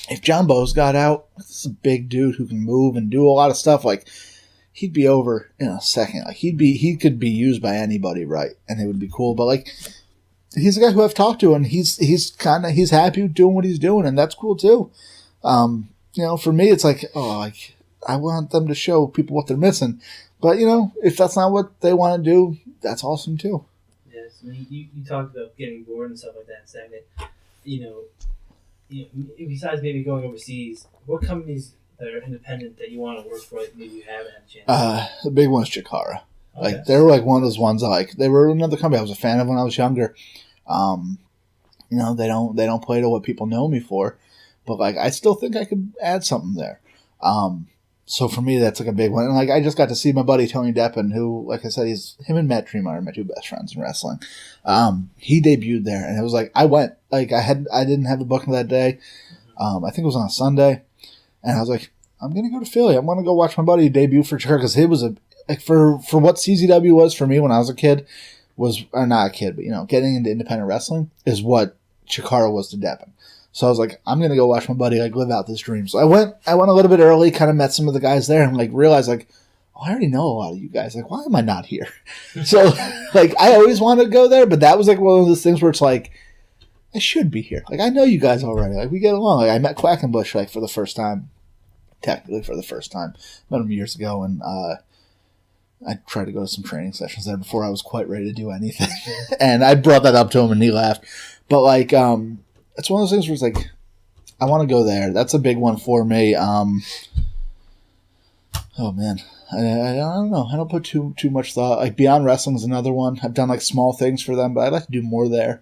if John Bo's got out, this is a big dude who can move and do a lot of stuff. Like, he'd be over in a second. Like, he could be used by anybody, right? And it would be cool. But like, he's a guy who I've talked to, and he's happy doing what he's doing, and that's cool too. For me, it's like, I want them to show people what they're missing. But if that's not what they want to do, that's awesome too. Yes, I mean, you talked about getting bored and stuff like that. Saying that, besides maybe going overseas, what companies that are independent that you want to work for that maybe you haven't had a chance? The big one's Chikara. Like they were like one of those ones they were another company I was a fan of when I was younger. They don't play to what people know me for, but like I still think I could add something there. So for me, that's like a big one. And like I just got to see my buddy Tony Deppen, who, like I said, him and Matt Tremont are my two best friends in wrestling. He debuted there, and it was like I went. Like I didn't have a booking that day. I think it was on a Sunday, and I was like, I'm gonna go to Philly. I'm gonna go watch my buddy debut for Chikara because it was for what CZW was for me when I was a kid or not a kid, but getting into independent wrestling is what Chikara was to Deppen. So I was like, I'm gonna go watch my buddy like live out this dream. So I went a little bit early, kind of met some of the guys there, and like realized like, I already know a lot of you guys. Like, why am I not here? So like, I always wanted to go there, but that was like one of those things where it's like, I should be here. Like, I know you guys already. Like, we get along. Like, I met Quackenbush like for the first time, technically for the first time. Met him years ago, and I tried to go to some training sessions there before I was quite ready to do anything. And I brought that up to him, and he laughed. But like, it's one of those things where it's like, I want to go there. That's a big one for me. Oh man, I don't know. I don't put too much thought. Like Beyond Wrestling is another one. I've done like small things for them, but I'd like to do more there.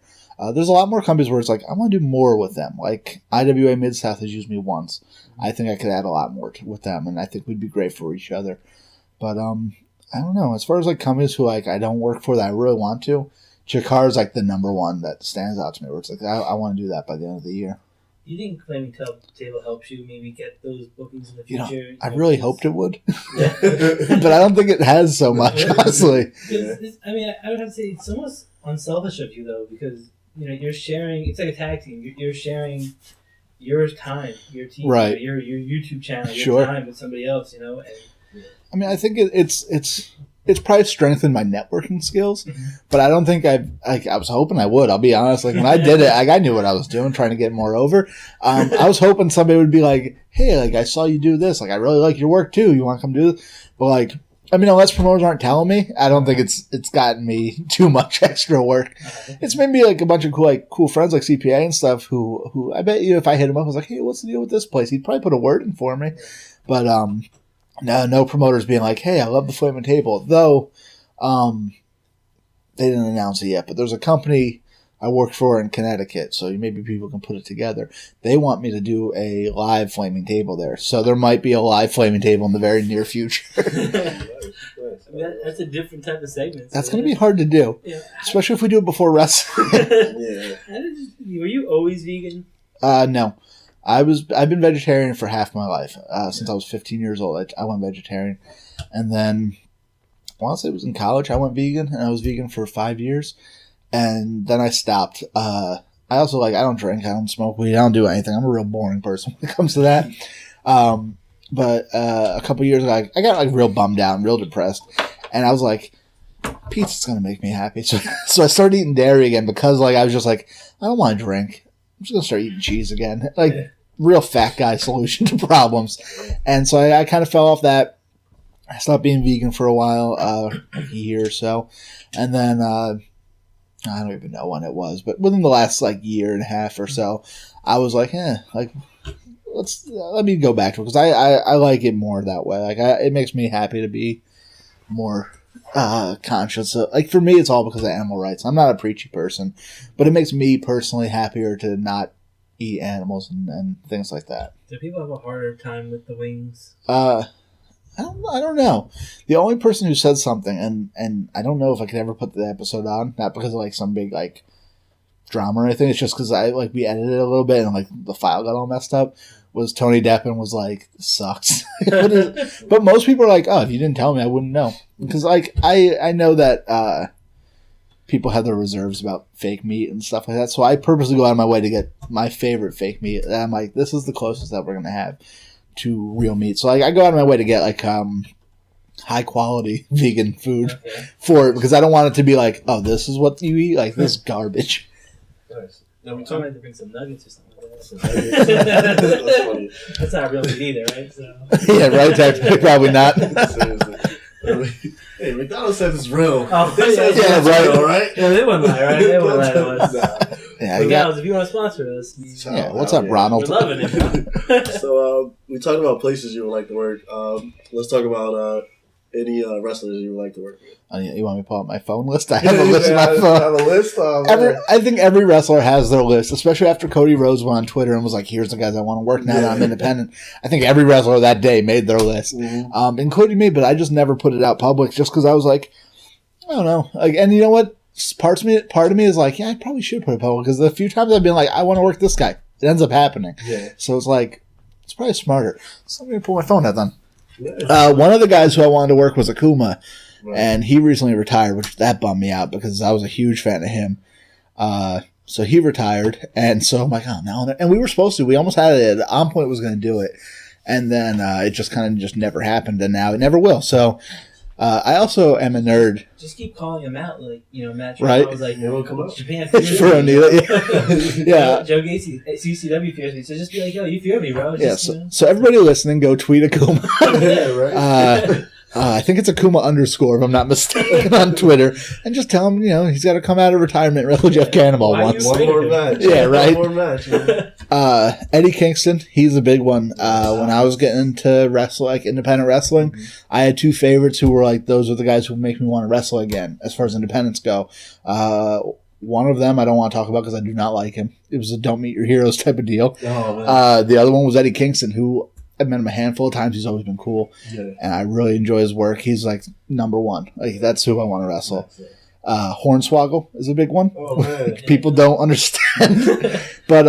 There's a lot more companies where it's like I want to do more with them. Like IWA Mid South has used me once. I think I could add a lot more with them, and I think we'd be great for each other. But I don't know. As far as like companies who like I don't work for that I really want to, Chikara is like the number one that stands out to me. Where it's like I want to do that by the end of the year. you think Flaming Table helps you maybe get those bookings in the future? I really hoped it would, but I don't think it has so much, honestly. I mean, I would have to say it's almost unselfish of you though, because you're sharing. It's like a tag team. You're sharing your time, your team, right? Your YouTube channel, your time with somebody else. And, I mean, I think it's probably strengthened my networking skills, but I don't think I was hoping I would. I'll be honest. Like when I did it, I knew what I was doing, trying to get more over. I was hoping somebody would be like, "Hey, like I saw you do this. Like I really like your work too. You want to come do this?" But like, I mean, unless promoters aren't telling me, I don't think it's gotten me too much extra work. It's made me like a bunch of cool friends like CPA and stuff who I bet you if I hit him up, I was like, "Hey, what's the deal with this place?" He'd probably put a word in for me, but no promoters being like, "Hey, I love the Flaming Table." Though, they didn't announce it yet, but there's a company I work for in Connecticut, so maybe people can put it together. They want me to do a live Flaming Table there, so there might be a live Flaming Table in the very near future. That's a different type of segment. That's going to be hard to do, especially if we do it before wrestling. Were you always vegan? No. I've been vegetarian for half my life. Since I was 15 years old, I went vegetarian. And then, I want to say it was in college, I went vegan, and I was vegan for 5 years. And then I stopped. I also, I don't drink, I don't smoke weed, I don't do anything. I'm a real boring person when it comes to that. But a couple years ago, I got, real bummed out and real depressed. And I was like, pizza's going to make me happy. So I started eating dairy again because, I was just like, I don't want to drink. I'm just going to start eating cheese again. Real fat guy solution to problems. And so I kind of fell off that. I stopped being vegan for a while, a year or so. And then, I don't even know when it was, but within the last, year and a half or so, I was like, let me go back to it because I like it more that way. It makes me happy to be more conscious. So, for me, it's all because of animal rights. I'm not a preachy person, but it makes me personally happier to not eat animals and things like that. Do people have a harder time with the wings? I don't know. The only person who said something, and I don't know if I could ever put the episode on, not because of some big drama or anything. It's just because we edited it a little bit and the file got all messed up. Was Tony Deppen was like, this sucks. But most people are like, oh, if you didn't tell me, I wouldn't know. Because I know that people have their reserves about fake meat and stuff like that. So I purposely go out of my way to get my favorite fake meat. And I'm like, this is the closest that we're going to have to real meat. So I go out of my way to get high quality vegan food for it because I don't want it to be oh, this is what you eat, this garbage. Nice. Now we might to bring some nuggets or something like that. That's funny. That's not real meat either, right? So. Yeah, right. Technically, probably not. Hey, McDonald's says it's real. Oh, they said it's real, right? Yeah, they wouldn't lie, right? They wouldn't lie to us. Yeah, McDonald's, if you want to sponsor us. Yeah, what's up, Ronald? We're loving it. So, we talked about places you would like to work. Let's talk about any wrestlers you would like to work with. Oh, yeah, you want me to pull out my phone list? I have a list on my phone. I have a list. I think every wrestler has their list, especially after Cody Rhodes went on Twitter and was like, here's the guys I want to work now that I'm independent. I think every wrestler that day made their list, including me, but I just never put it out public just because I was like, I don't know. And you know what? Part of me is like, yeah, I probably should put it public because the few times I've been like, I want to work this guy, it ends up happening. Yeah. So it's it's probably smarter. So I'm going to pull my phone out then. One of the guys who I wanted to work was Akuma. Right. And he recently retired, which that bummed me out because I was a huge fan of him. So he retired, and so I'm like, oh, no. And we were supposed to. We almost had it. On Point was going to do it. And then it just kind of just never happened, and now it never will. So I also am a nerd. Just keep calling him out, Matt right? was like, Japan for Onita. Yeah. Joe Gacy, CCW fears me, so just be like, yo, you fear me, bro. Just, so everybody listening, go tweet Akuma. Yeah, right. I think it's Akuma _, if I'm not mistaken, on Twitter. And just tell him, he's got to come out of retirement and wrestle Jeff Cannonball once. One more match. Yeah, right? One more match. Eddie Kingston, he's a big one. When I was getting into wrestle, independent wrestling, I had two favorites who were those are the guys who make me want to wrestle again, as far as independents go. One of them I don't want to talk about because I do not like him. It was a don't meet your heroes type of deal. Oh, the other one was Eddie Kingston, who I've met him a handful of times. He's always been cool. Yeah. And I really enjoy his work. He's number one. That's who I want to wrestle. Hornswaggle is a big one. Oh, man. People don't understand. But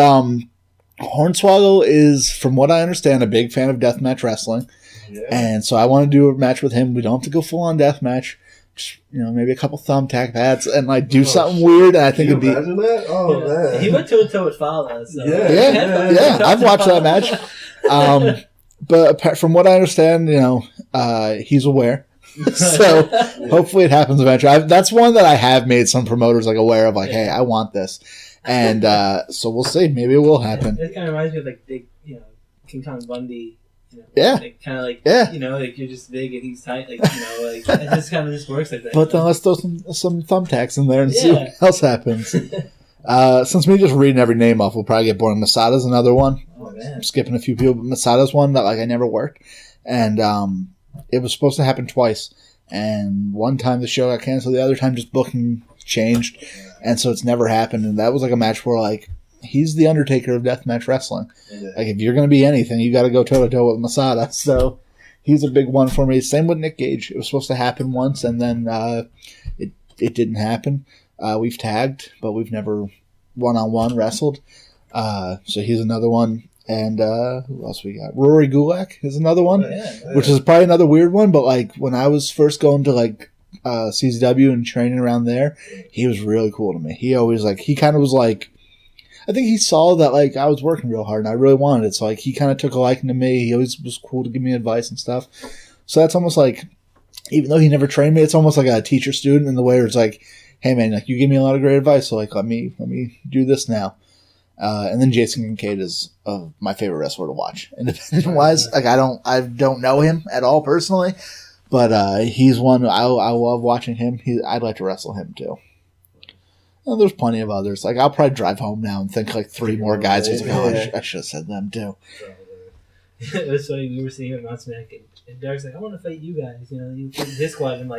Hornswaggle is, from what I understand, a big fan of deathmatch wrestling. Yeah. And so I want to do a match with him. We don't have to go full on deathmatch. Just, maybe a couple thumbtack pads and do something weird. And I think it'd be. Imagine that? Oh, man. He went toe to toe with Fowler. So. Yeah. I've watched that match. But from what I understand, he's aware. So hopefully it happens eventually. That's one that I have made some promoters aware of. Hey, I want this. And so we'll see. Maybe it will happen. It kind of reminds me of big, King Kong Bundy. Kind of you're just big and he's tight. It just kind of just works like that. But then let's throw some thumbtacks in there and see what else happens. Since me just reading every name off, we'll probably get boring. Masada's another one. Oh, man. I'm skipping a few people, but Masada's one that I never worked. And it was supposed to happen twice. And one time the show got canceled, the other time just booking changed. And so it's never happened. And that was a match where he's the Undertaker of deathmatch wrestling. Yeah. If you're going to be anything, you got to go toe-to-toe with Masada. So he's a big one for me. Same with Nick Gage. It was supposed to happen once, and then it didn't happen. We've tagged, but we've never one-on-one wrestled. So he's another one. And who else we got? Rory Gulak is another one, which is probably another weird one. But when I was first going to CZW and training around there, he was really cool to me. He always he kind of was I think he saw that I was working real hard and I really wanted it. So he kind of took a liking to me. He always was cool to give me advice and stuff. So that's almost even though he never trained me, it's almost like a teacher student in the way where it's hey man, you give me a lot of great advice. So let me do this now. And then Jason Kincaid is my favorite wrestler to watch. Independent wise, I don't know him at all personally, but he's one I love watching him. I'd like to wrestle him too. And there's plenty of others. I'll probably drive home now and think 3 more guys. I should have said them too. It was funny. We were sitting here at Mount Smack, and Derek's I want to fight you guys. This squad. I'm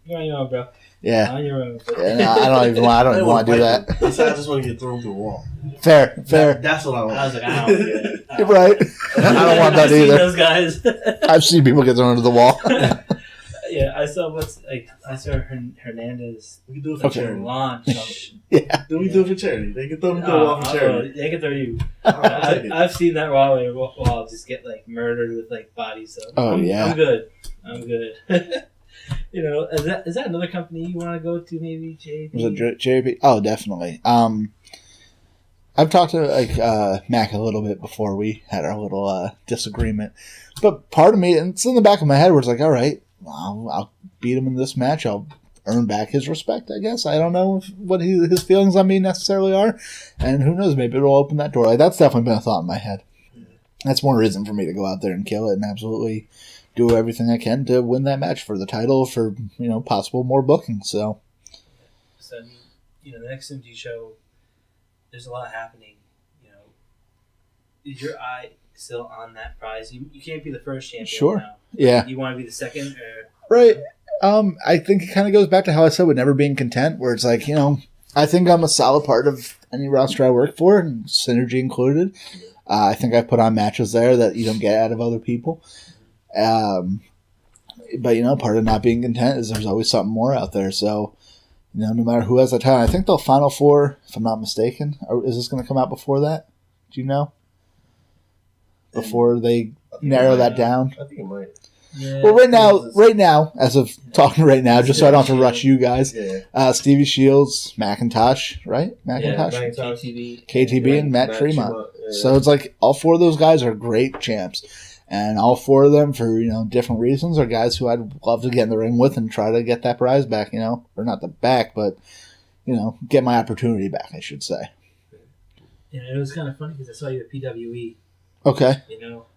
you're on your own, bro. Yeah. On your own. Yeah, no, I don't even want to do that. I just want to get thrown through a wall. Fair. That's what I want. I was I don't get it. You're right. I don't want that either. Those guys. I've seen people get thrown into the wall. Yeah, I saw Hernandez. We can do it for charity. Launch. Yeah. Then we do it for charity. They can throw me through a wall for charity. They can throw you. I've seen that wall just get murdered with bodies. So I'm good. Is that another company you want to go to? Maybe JP. Was it JP? Oh, definitely. I've talked to Mac a little bit before we had our little disagreement, but part of me, and it's in the back of my head, where it's all right. I'll beat him in this match. I'll earn back his respect, I guess. I don't know what his feelings on me necessarily are. And who knows, maybe it'll open that door. That's definitely been a thought in my head. That's more reason for me to go out there and kill it and absolutely do everything I can to win that match for the title, for, possible more bookings. So the next MG show, there's a lot happening. Is your eye still on that prize? You can't be the first champion. Sure. Now. Yeah. You want to be the second? Right. I think it kind of goes back to how I said with never being content, where it's I think I'm a solid part of any roster I work for, and Synergy included. I think I've put on matches there that you don't get out of other people. But, part of not being content is there's always something more out there. So, no matter who has the title, I think the Final Four, if I'm not mistaken, is this going to come out before that? Do you know? Before they narrow that down? I think it might. Yeah, well, right now, as of talking right now, just so I don't have to rush you guys, Stevie Shields, McIntosh, right? McIntosh, KTB, and Matt Tremont. So it's all 4 of those guys are great champs, and all 4 of them, for different reasons, are guys who I'd love to get in the ring with and try to get that prize back. Or not the back, but get my opportunity back, I should say. Yeah, it was kind of funny because I saw you at PWE. Okay.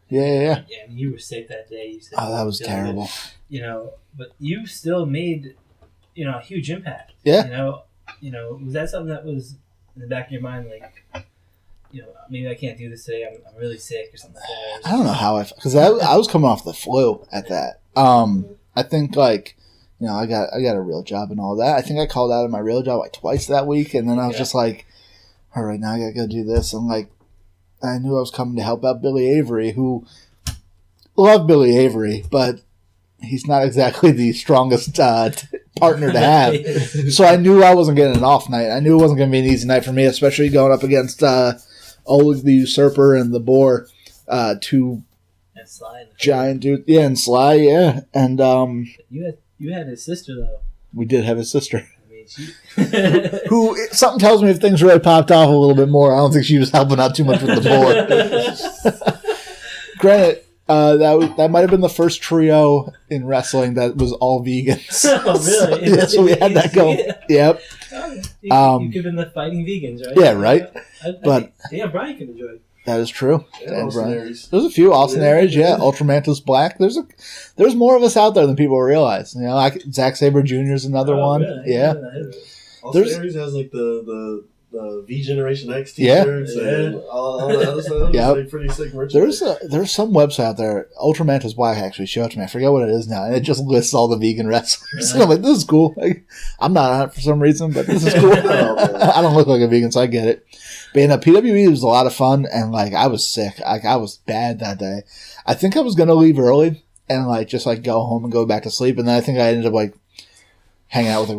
Yeah. I mean, you were sick that day. You said, that was terrible. But you still made, a huge impact. Yeah. Was that something that was in the back of your mind, maybe I can't do this today. I'm really sick or something like that? I don't know how because I was coming off the flu at that. I think I got a real job and all that. I think I called out of my real job twice that week, and then I was just all right, now I gotta go do this. I'm I knew I was coming to help out Billy Avery, who love Billy Avery, but he's not exactly the strongest partner to have. So I knew I wasn't getting an off night. I knew it wasn't going to be an easy night for me, especially going up against Oleg the Usurper and the Boar, two And Sly. And giant dudes. Yeah, and Sly, yeah. And you had his sister, though. we did have his sister. I mean, she... Who, something tells me if things really popped off a little bit more, I don't think she was helping out too much with the Boar. Granted, that might have been the first trio in wrestling that was all vegans. Oh, really? Yeah, so we had that going. Yep. You could have been the fighting vegans, right? Yeah, right. But Dan Bryan could enjoy it. That is true. Yeah, Dan Austin Bryan. Aries. There's a few Austin Aries, yeah. Ultramantis Black. There's more of us out there than people realize. You know, Zack Sabre Jr. is another one. Really? Yeah. Austin Aries has like the V Generation X Yeah. t-shirts and all the other stuff. Yep. It's like pretty sick merchandise. There's some website out there. Ultramantis Black actually showed it to me. I forget what it is now, and it just lists all the vegan wrestlers. And I'm like, this is cool. Like, I'm not on it for some reason, but this is cool. I don't look like a vegan, so I get it. But you know, PWE was a lot of fun, and like I was sick. Like I was bad that day. I think I was gonna leave early and like just like go home and go back to sleep, and then I think I ended up like hanging out with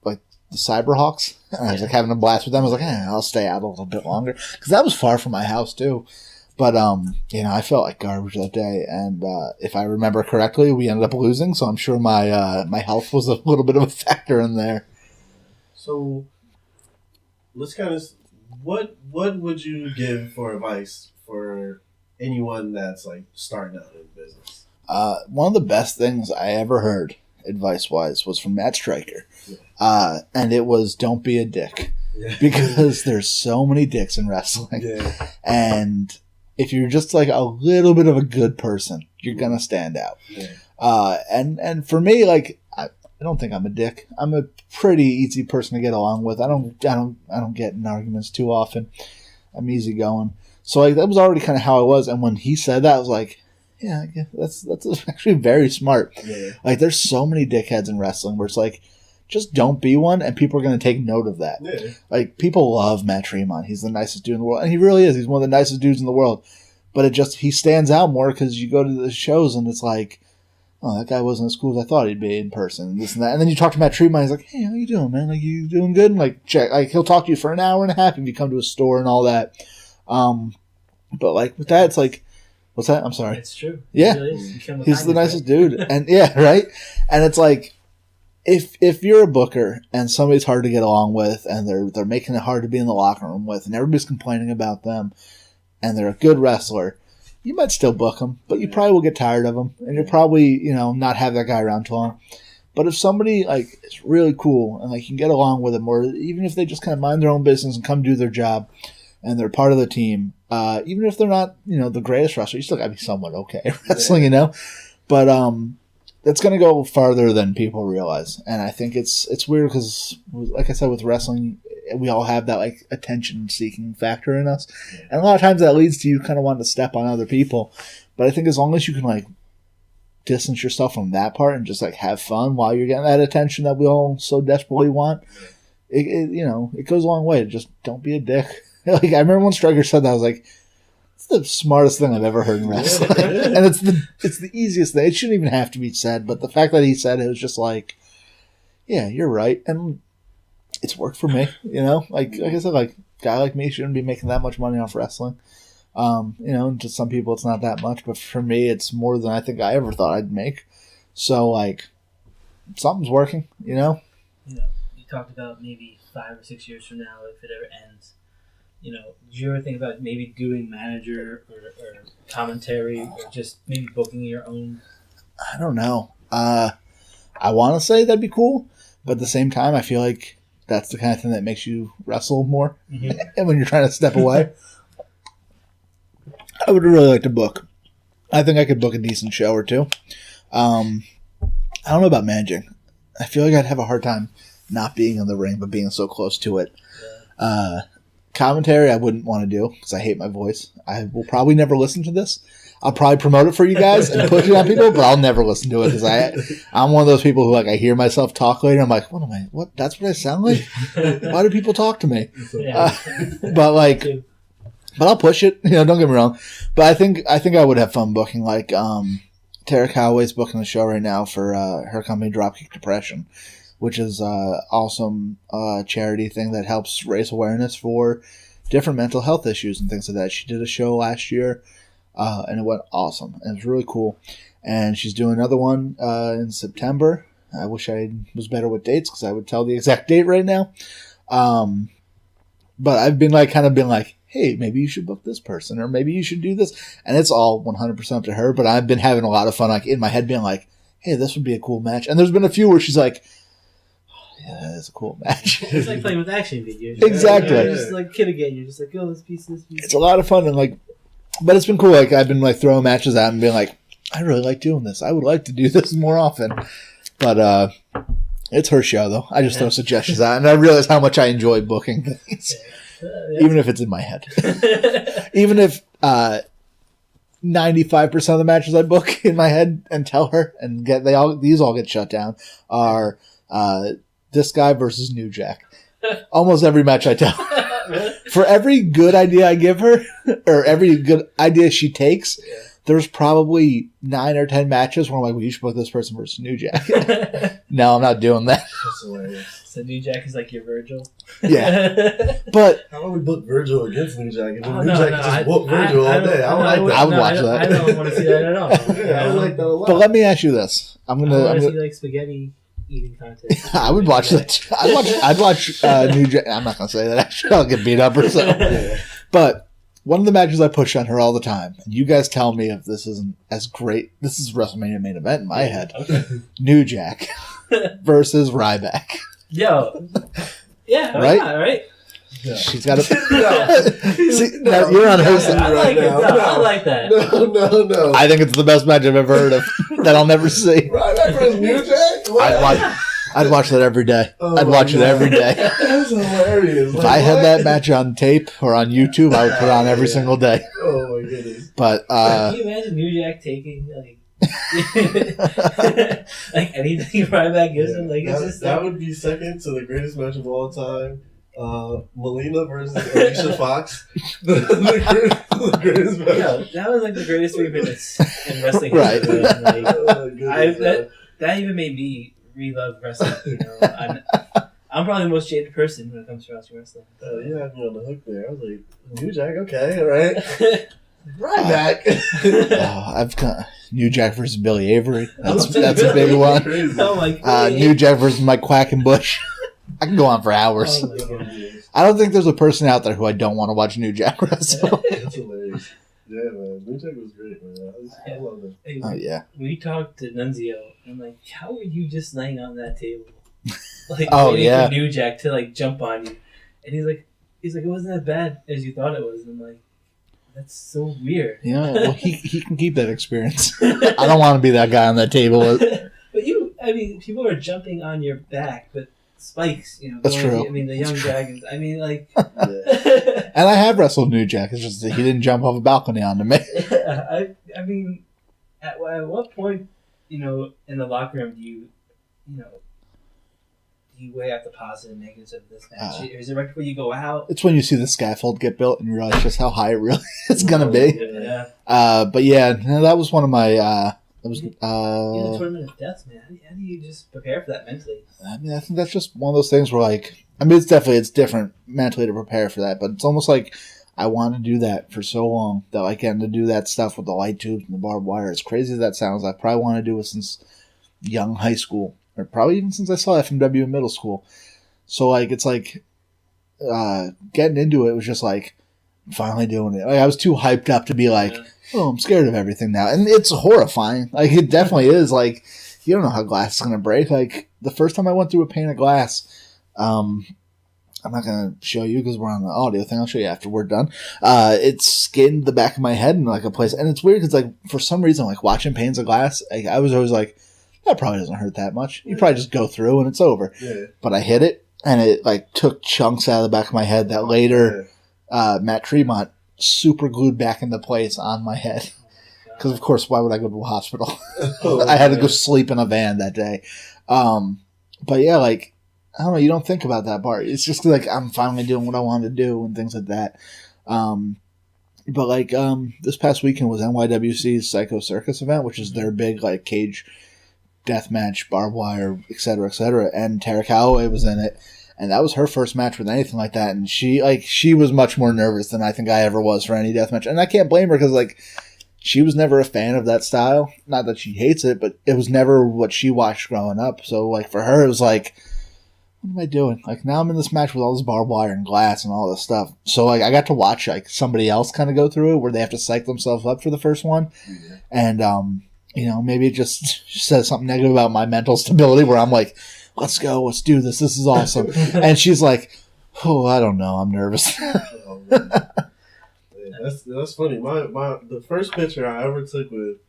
like the Cyberhawks. And I was like having a blast with them. I was like, I'll stay out a little bit longer because that was far from my house too. But you know, I felt like garbage that day, and if I remember correctly, we ended up losing. So I'm sure my health was a little bit of a factor in there. So let's kind of what would you give for advice for anyone that's like starting out in business? One of the best things I ever heard advice-wise was from Matt Stryker. Yeah. And it was, don't be a dick. Yeah. Because there's so many dicks in wrestling. Yeah. And if you're just like a little bit of a good person, you're going to stand out. Yeah. And for me, like, I don't think I'm a dick. I'm a pretty easy person to get along with. I don't get in arguments too often. I'm easygoing. So like that was already kind of how I was. And when he said that, I was like, yeah, that's actually very smart. Yeah. Like, there's so many dickheads in wrestling where it's like, just don't be one, and people are going to take note of that. Yeah. Like, people love Matt Tremont. He's the nicest dude in the world, and he really is. He's one of the nicest dudes in the world. But he stands out more because you go to the shows and it's like, oh, that guy wasn't as cool as I thought he'd be in person, and this and that. And then you talk to Matt Tremont, he's like, hey, how you doing, man? Like, you doing good? And like, check. Like, he'll talk to you for an hour and a half if you come to a store and all that. But like with that, it's like, what's that? I'm sorry. It's true. Yeah. He's the nicest dude. And yeah, right? And it's like, if you're a booker and somebody's hard to get along with and they're making it hard to be in the locker room with and everybody's complaining about them and they're a good wrestler, you might still book them, but you probably will get tired of them and you'll probably, not have that guy around too long. But if somebody like is really cool and like you can get along with them, or even if they just kind of mind their own business and come do their job and they're part of the team, even if they're not, the greatest wrestler, you still gotta be somewhat okay at wrestling, But it's gonna go farther than people realize, and I think it's weird because, like I said, with wrestling, we all have that like attention-seeking factor in us, and a lot of times that leads to you kind of wanting to step on other people. But I think as long as you can like distance yourself from that part and just like have fun while you're getting that attention that we all so desperately want, it goes a long way. Just don't be a dick. Like, I remember when Stryker said that, I was like, it's the smartest thing I've ever heard in wrestling. And it's the easiest thing. It shouldn't even have to be said, but the fact that he said it was just like, yeah, you're right. And it's worked for me, Like I said, like, a guy like me shouldn't be making that much money off wrestling. To some people it's not that much, but for me it's more than I think I ever thought I'd make. So, like, something's working, You talked about maybe 5 or 6 years from now, if it ever ends. Do you ever think about maybe doing manager or commentary or just maybe booking your own? I don't know. I want to say that'd be cool, but at the same time, I feel like that's the kind of thing that makes you wrestle more. Mm-hmm. And when you're trying to step away, I would really like to book. I think I could book a decent show or two. I don't know about managing. I feel like I'd have a hard time not being in the ring, but being so close to it. Commentary I wouldn't want to do because I hate my voice. I will probably never listen to this. I'll probably promote it for you guys and push it on people, but I'll never listen to it because I'm one of those people who, like, I hear myself talk later. I'm like, what? That's what I sound like? Why do people talk to me? But I'll push it. Don't get me wrong. But I think I would have fun booking. Like, Tara Calloway's booking the show right now for her company Dropkick Depression, which is an awesome charity thing that helps raise awareness for different mental health issues and things like that. She did a show last year, and it went awesome. And it was really cool. And she's doing another one in September. I wish I was better with dates because I would tell the exact date right now. But I've been like, hey, maybe you should book this person, or maybe you should do this. And it's all 100% up to her. But I've been having a lot of fun, like in my head, being like, hey, this would be a cool match. And there's been a few where she's like, oh, yeah, that's a cool match. It's like playing with action figures. Exactly. You're just like kid again. You're just like, oh, this piece. It's a lot of fun, and like, but it's been cool. Like I've been like throwing matches out and being like, I really like doing this. I would like to do this more often. But it's her show, though. I just throw suggestions out, and I realize how much I enjoy booking things, even if it's in my head. Even if 95% of the matches I book in my head and tell her and these all get shut down are this guy versus New Jack. Almost every match I tell. For every good idea I give her, or every good idea she takes, there's probably 9 or 10 matches where I'm like, well, you should book this person versus New Jack. No, I'm not doing that. That's hilarious. So New Jack is like your Virgil? Yeah. But how about we book Virgil against New Jack? Oh, New Jack just whoop Virgil all day. I would watch that. I don't want to see that at all. Yeah, I like that a lot. But let me ask you this. I want to see like spaghetti eating contest. I would watch that. I'd watch New Jack. I'm not going to say that. Actually, I'll get beat up or something. Yeah. But one of the matches I push on her all the time, and you guys tell me if this isn't as great. This is WrestleMania main event in my head. Okay. New Jack versus Ryback. Yo. Yeah, right? Right? Yeah. She's got a. See, now you're on her side. I like it. I like that. No. I think it's the best match I've ever heard of that I'll never see. Ryback versus New Jack? What? I'd watch that every day. I'd watch it every day. That's hilarious. If I had that match on tape or on YouTube, I would put it on every single day. Oh my goodness. But can you imagine New Jack taking like like anything Ryback gives him? Like that would be second to the greatest match of all time. Melina versus Alicia Fox. the greatest match. Yeah, that was like the greatest 3 minutes in wrestling. Right. Like, that even made me re-love wrestling. You know, I'm probably the most jaded person when it comes to wrestling. You had me on the hook there. I was like, New Jack, okay, all right. Ryback. I've got New Jack versus Billy Avery. That's a big one. Oh my god. New Jack versus Mike Quackenbush. I can go on for hours. Oh my god. I don't think there's a person out there who I don't want to watch New Jack wrestle. That's hilarious. Yeah, man. New Jack was great, man. I love it. Hey, Oh, yeah. We talked to Nunzio, and I'm like, how were you just laying on that table? Like, waiting for New Jack to, like, jump on you. And he's like, it wasn't as bad as you thought it was. And I'm like, that's so weird. Yeah, well, he can keep that experience. I don't want to be that guy on that table. But people are jumping on your back, but spikes, you know. That's true. The young dragons. Like. And I have wrestled New Jack. It's just that he didn't jump off a balcony onto me. At what point, in the locker room do you weigh out the positive and negatives of this match? Is it right before you go out? It's when you see the scaffold get built and you realize just how high it really is going to be. Yeah. But yeah, that was one of my. The tournament of death, man. How do you just prepare for that mentally? I think that's just one of those things where, it's different mentally to prepare for that, but it's almost like I want to do that for so long that I can to do that stuff with the light tubes and the barbed wire. As crazy as that sounds, I probably want to do it since young high school, or probably even since I saw FMW in middle school. So, it's getting into it was just I'm finally doing it. I was too hyped up to be oh, I'm scared of everything now. And it's horrifying. It definitely is. You don't know how glass is going to break. The first time I went through a pane of glass, I'm not going to show you because we're on the audio thing. I'll show you after we're done. It skinned the back of my head in a place. And it's weird because, for some reason, watching panes of glass, I was always that probably doesn't hurt that much. You probably just go through and it's over. Yeah. But I hit it, and it, took chunks out of the back of my head that later Matt Tremont super glued back into place on my head. Because, of course, why would I go to a hospital? I had to go sleep in a van that day. But, yeah, I don't know, you don't think about that part. It's just I'm finally doing what I want to do and things like that. But, this past weekend was NYWC's Psycho Circus event, which is their big, cage deathmatch, barbed wire, etc., etc. And Tara Calloway was in it. And that was her first match with anything like that. And she was much more nervous than I think I ever was for any death match. And I can't blame her because, like, she was never a fan of that style. Not that she hates it, but it was never what she watched growing up. So, like, for her, it was like, what am I doing? Like, now I'm in this match with all this barbed wire and glass and all this stuff. So, like, I got to watch, like, somebody else kind of go through it where they have to psych themselves up for the first one. Yeah. And, you know, maybe it just says something negative about my mental stability where I'm like, let's go, let's do this, this is awesome. And she's like, oh, I don't know, I'm nervous. Oh, that's funny. The first picture I ever took with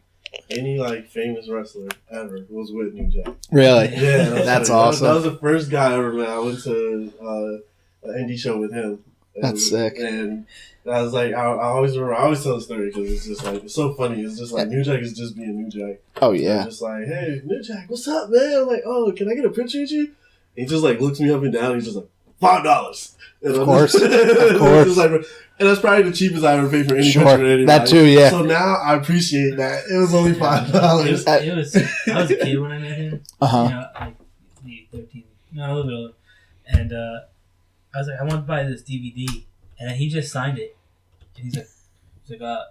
any like famous wrestler ever was with New Jack. Really? Yeah, that's awesome. That was the first guy I ever met. I went to an indie show with him. That's sick. And I was like, I always tell the story because it's just like, it's so funny. It's just like New Jack is just being New Jack. Oh, yeah. I'm just like, hey, New Jack, what's up, man? I'm like, oh, can I get a picture with you? And he just like looks me up and down. He's just like, $5. Of course. Of course. Like, and that's probably the cheapest I ever paid for any picture with anybody. That too, yeah. So now I appreciate that. It was only $5. I was a kid when I met him. Uh-huh. You know, like maybe 13, no, a little bit older. And I was like, I want to buy this DVD. And he just signed it. And he's like, I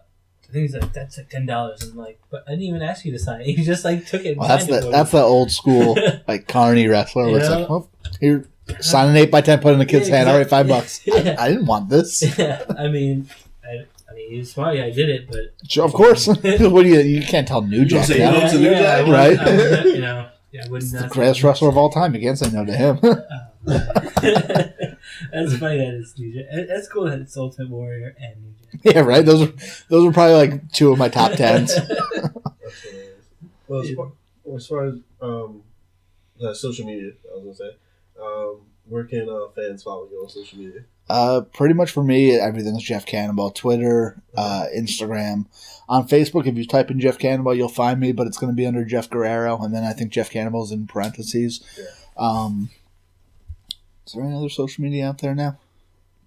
think he's like, that's like $10. I'm like, but I didn't even ask you to sign it. He just like took it. Well, that's the old school like carny wrestler where it's like, oh, here, sign an 8x10, put it in the kid's hand. All right, $5. Yeah. I didn't want this. Yeah, I mean, he was smart. Yeah, I did it, but sure, of course. What do you can't tell New Jack say that. no to New Jack, right? You know, yeah, He's the greatest wrestler of all time. You can't say no to him. That's funny that it's New Jack. That's cool that it's Ultimate Warrior and New Jack. Yeah, right. Those are probably like two of my top 10s. Well, as far as social media, I was gonna say, where can fans follow you on social media? Pretty much for me, everything's Jeff Cannonball. Twitter, Instagram. On Facebook, if you type in Jeff Cannonball, you'll find me, but it's going to be under Jeff Guerrero, and then I think Jeff Cannonball's in parentheses. Yeah. Is there any other social media out there now?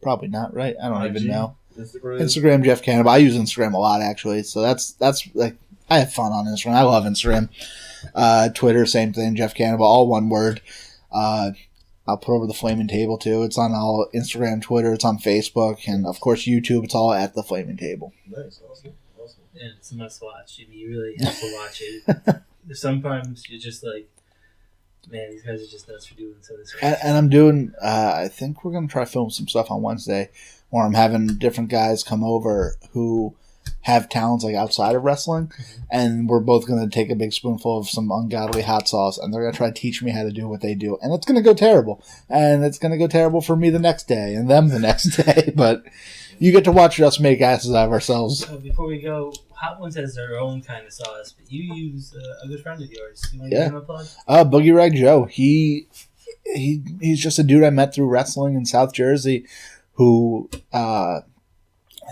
Probably not, right? I don't even know. Instagram, Jeff Cannonball. I use Instagram a lot, actually. So that's like, I have fun on Instagram. I love Instagram. Twitter, same thing. Jeff Cannonball, all one word. I'll put over the Flaming Table, too. It's on all Instagram, Twitter. It's on Facebook. And, of course, YouTube. It's all at the Flaming Table. Nice. Awesome. Yeah, it's a must watch. I mean, you really have to watch it. Sometimes you're just like, man, these guys are just nuts for doing some of this. And I'm doing, I think we're going to try to film some stuff on Wednesday where I'm having different guys come over who have talents like outside of wrestling, and we're both going to take a big spoonful of some ungodly hot sauce, and they're going to try to teach me how to do what they do. And it's going to go terrible. And it's going to go terrible for me the next day and them the next day. But you get to watch us make asses out of ourselves. So before we go, Hot Ones has their own kind of sauce, but you use a good friend of yours. You want to give him a plug? Boogie Rag Joe. He's just a dude I met through wrestling in South Jersey who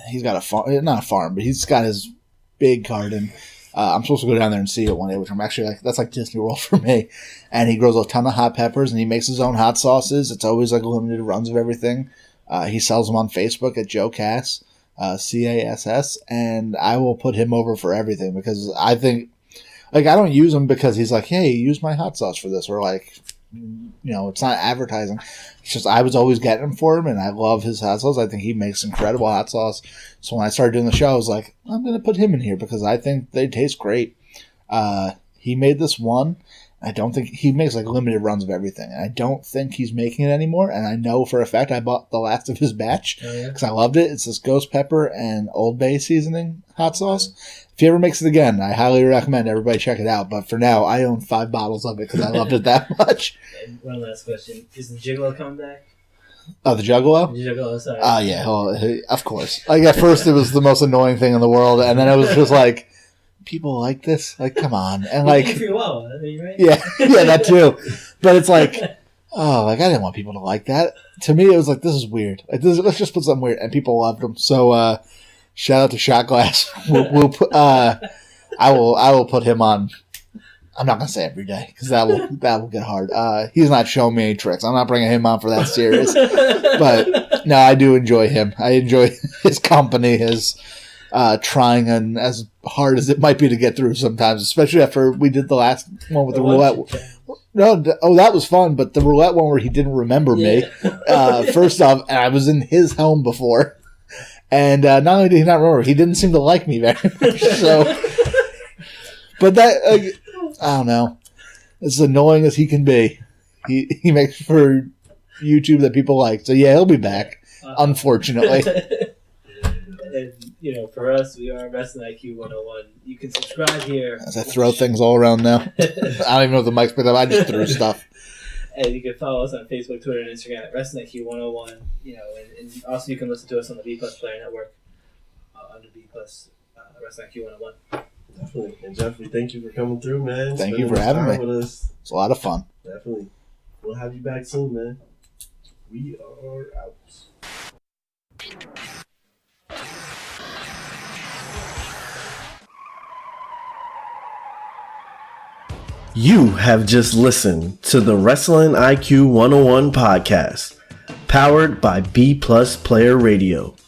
he's got a farm, not a farm, but he's got his big garden. I'm supposed to go down there and see it one day, which I'm actually like, that's like Disney World for me. And he grows a ton of hot peppers and he makes his own hot sauces. It's always like limited runs of everything. He sells them on Facebook at Joe Cass, CASS, and I will put him over for everything because I think, like, I don't use him because he's like, hey, use my hot sauce for this, or like, you know, it's not advertising. It's just I was always getting him for him, and I love his hot sauce. I think he makes incredible hot sauce. So when I started doing the show, I was like, I'm going to put him in here because I think they taste great. He made this one. I don't think he makes like limited runs of everything. And I don't think he's making it anymore. And I know for a fact I bought the last of his batch because I loved it. It's this ghost pepper and Old Bay seasoning hot sauce. If he ever makes it again, I highly recommend everybody check it out. But for now, I own 5 bottles of it because I loved it that much. And one last question. Is the Gigolo coming back? Oh, the Juggalo? The Juggalo, sorry. Yeah. Well, of course. Like, at first, it was the most annoying thing in the world. And then it was just like, people like this? Like, come on. And like, right? yeah, that too. But it's like, oh, like, I didn't want people to like that. To me, it was like, this is weird. Like, let's just put something weird. And people loved them. So, shout out to Shot Glass. We'll put, I will put him on. I'm not gonna say every day because that will get hard. He's not showing me any tricks. I'm not bringing him on for that series. But no, I do enjoy him. I enjoy his company, his trying and as hard as it might be to get through sometimes, especially after we did the last one with the roulette. No, that was fun, but the roulette one where he didn't remember me. First off, and I was in his home before, and not only did he not remember, he didn't seem to like me very much. So, but that I don't know. As annoying as he can be, he makes for YouTube that people like. So yeah, he'll be back. Unfortunately. And, for us, we are Wrestling IQ 101. You can subscribe here. As I throw things all around now. I don't even know if the mic's picked up. I just threw stuff. And you can follow us on Facebook, Twitter, and Instagram at Wrestling IQ 101. And also you can listen to us on the B Plus Player Network under B Plus Wrestling IQ 101. Definitely. And Jeff, we thank you for coming through, man. Thank you for having me. With us. It's a lot of fun. Definitely. We'll have you back soon, man. We are out. You have just listened to the Wrestling IQ 101 podcast, powered by BPlusPlayerRadio.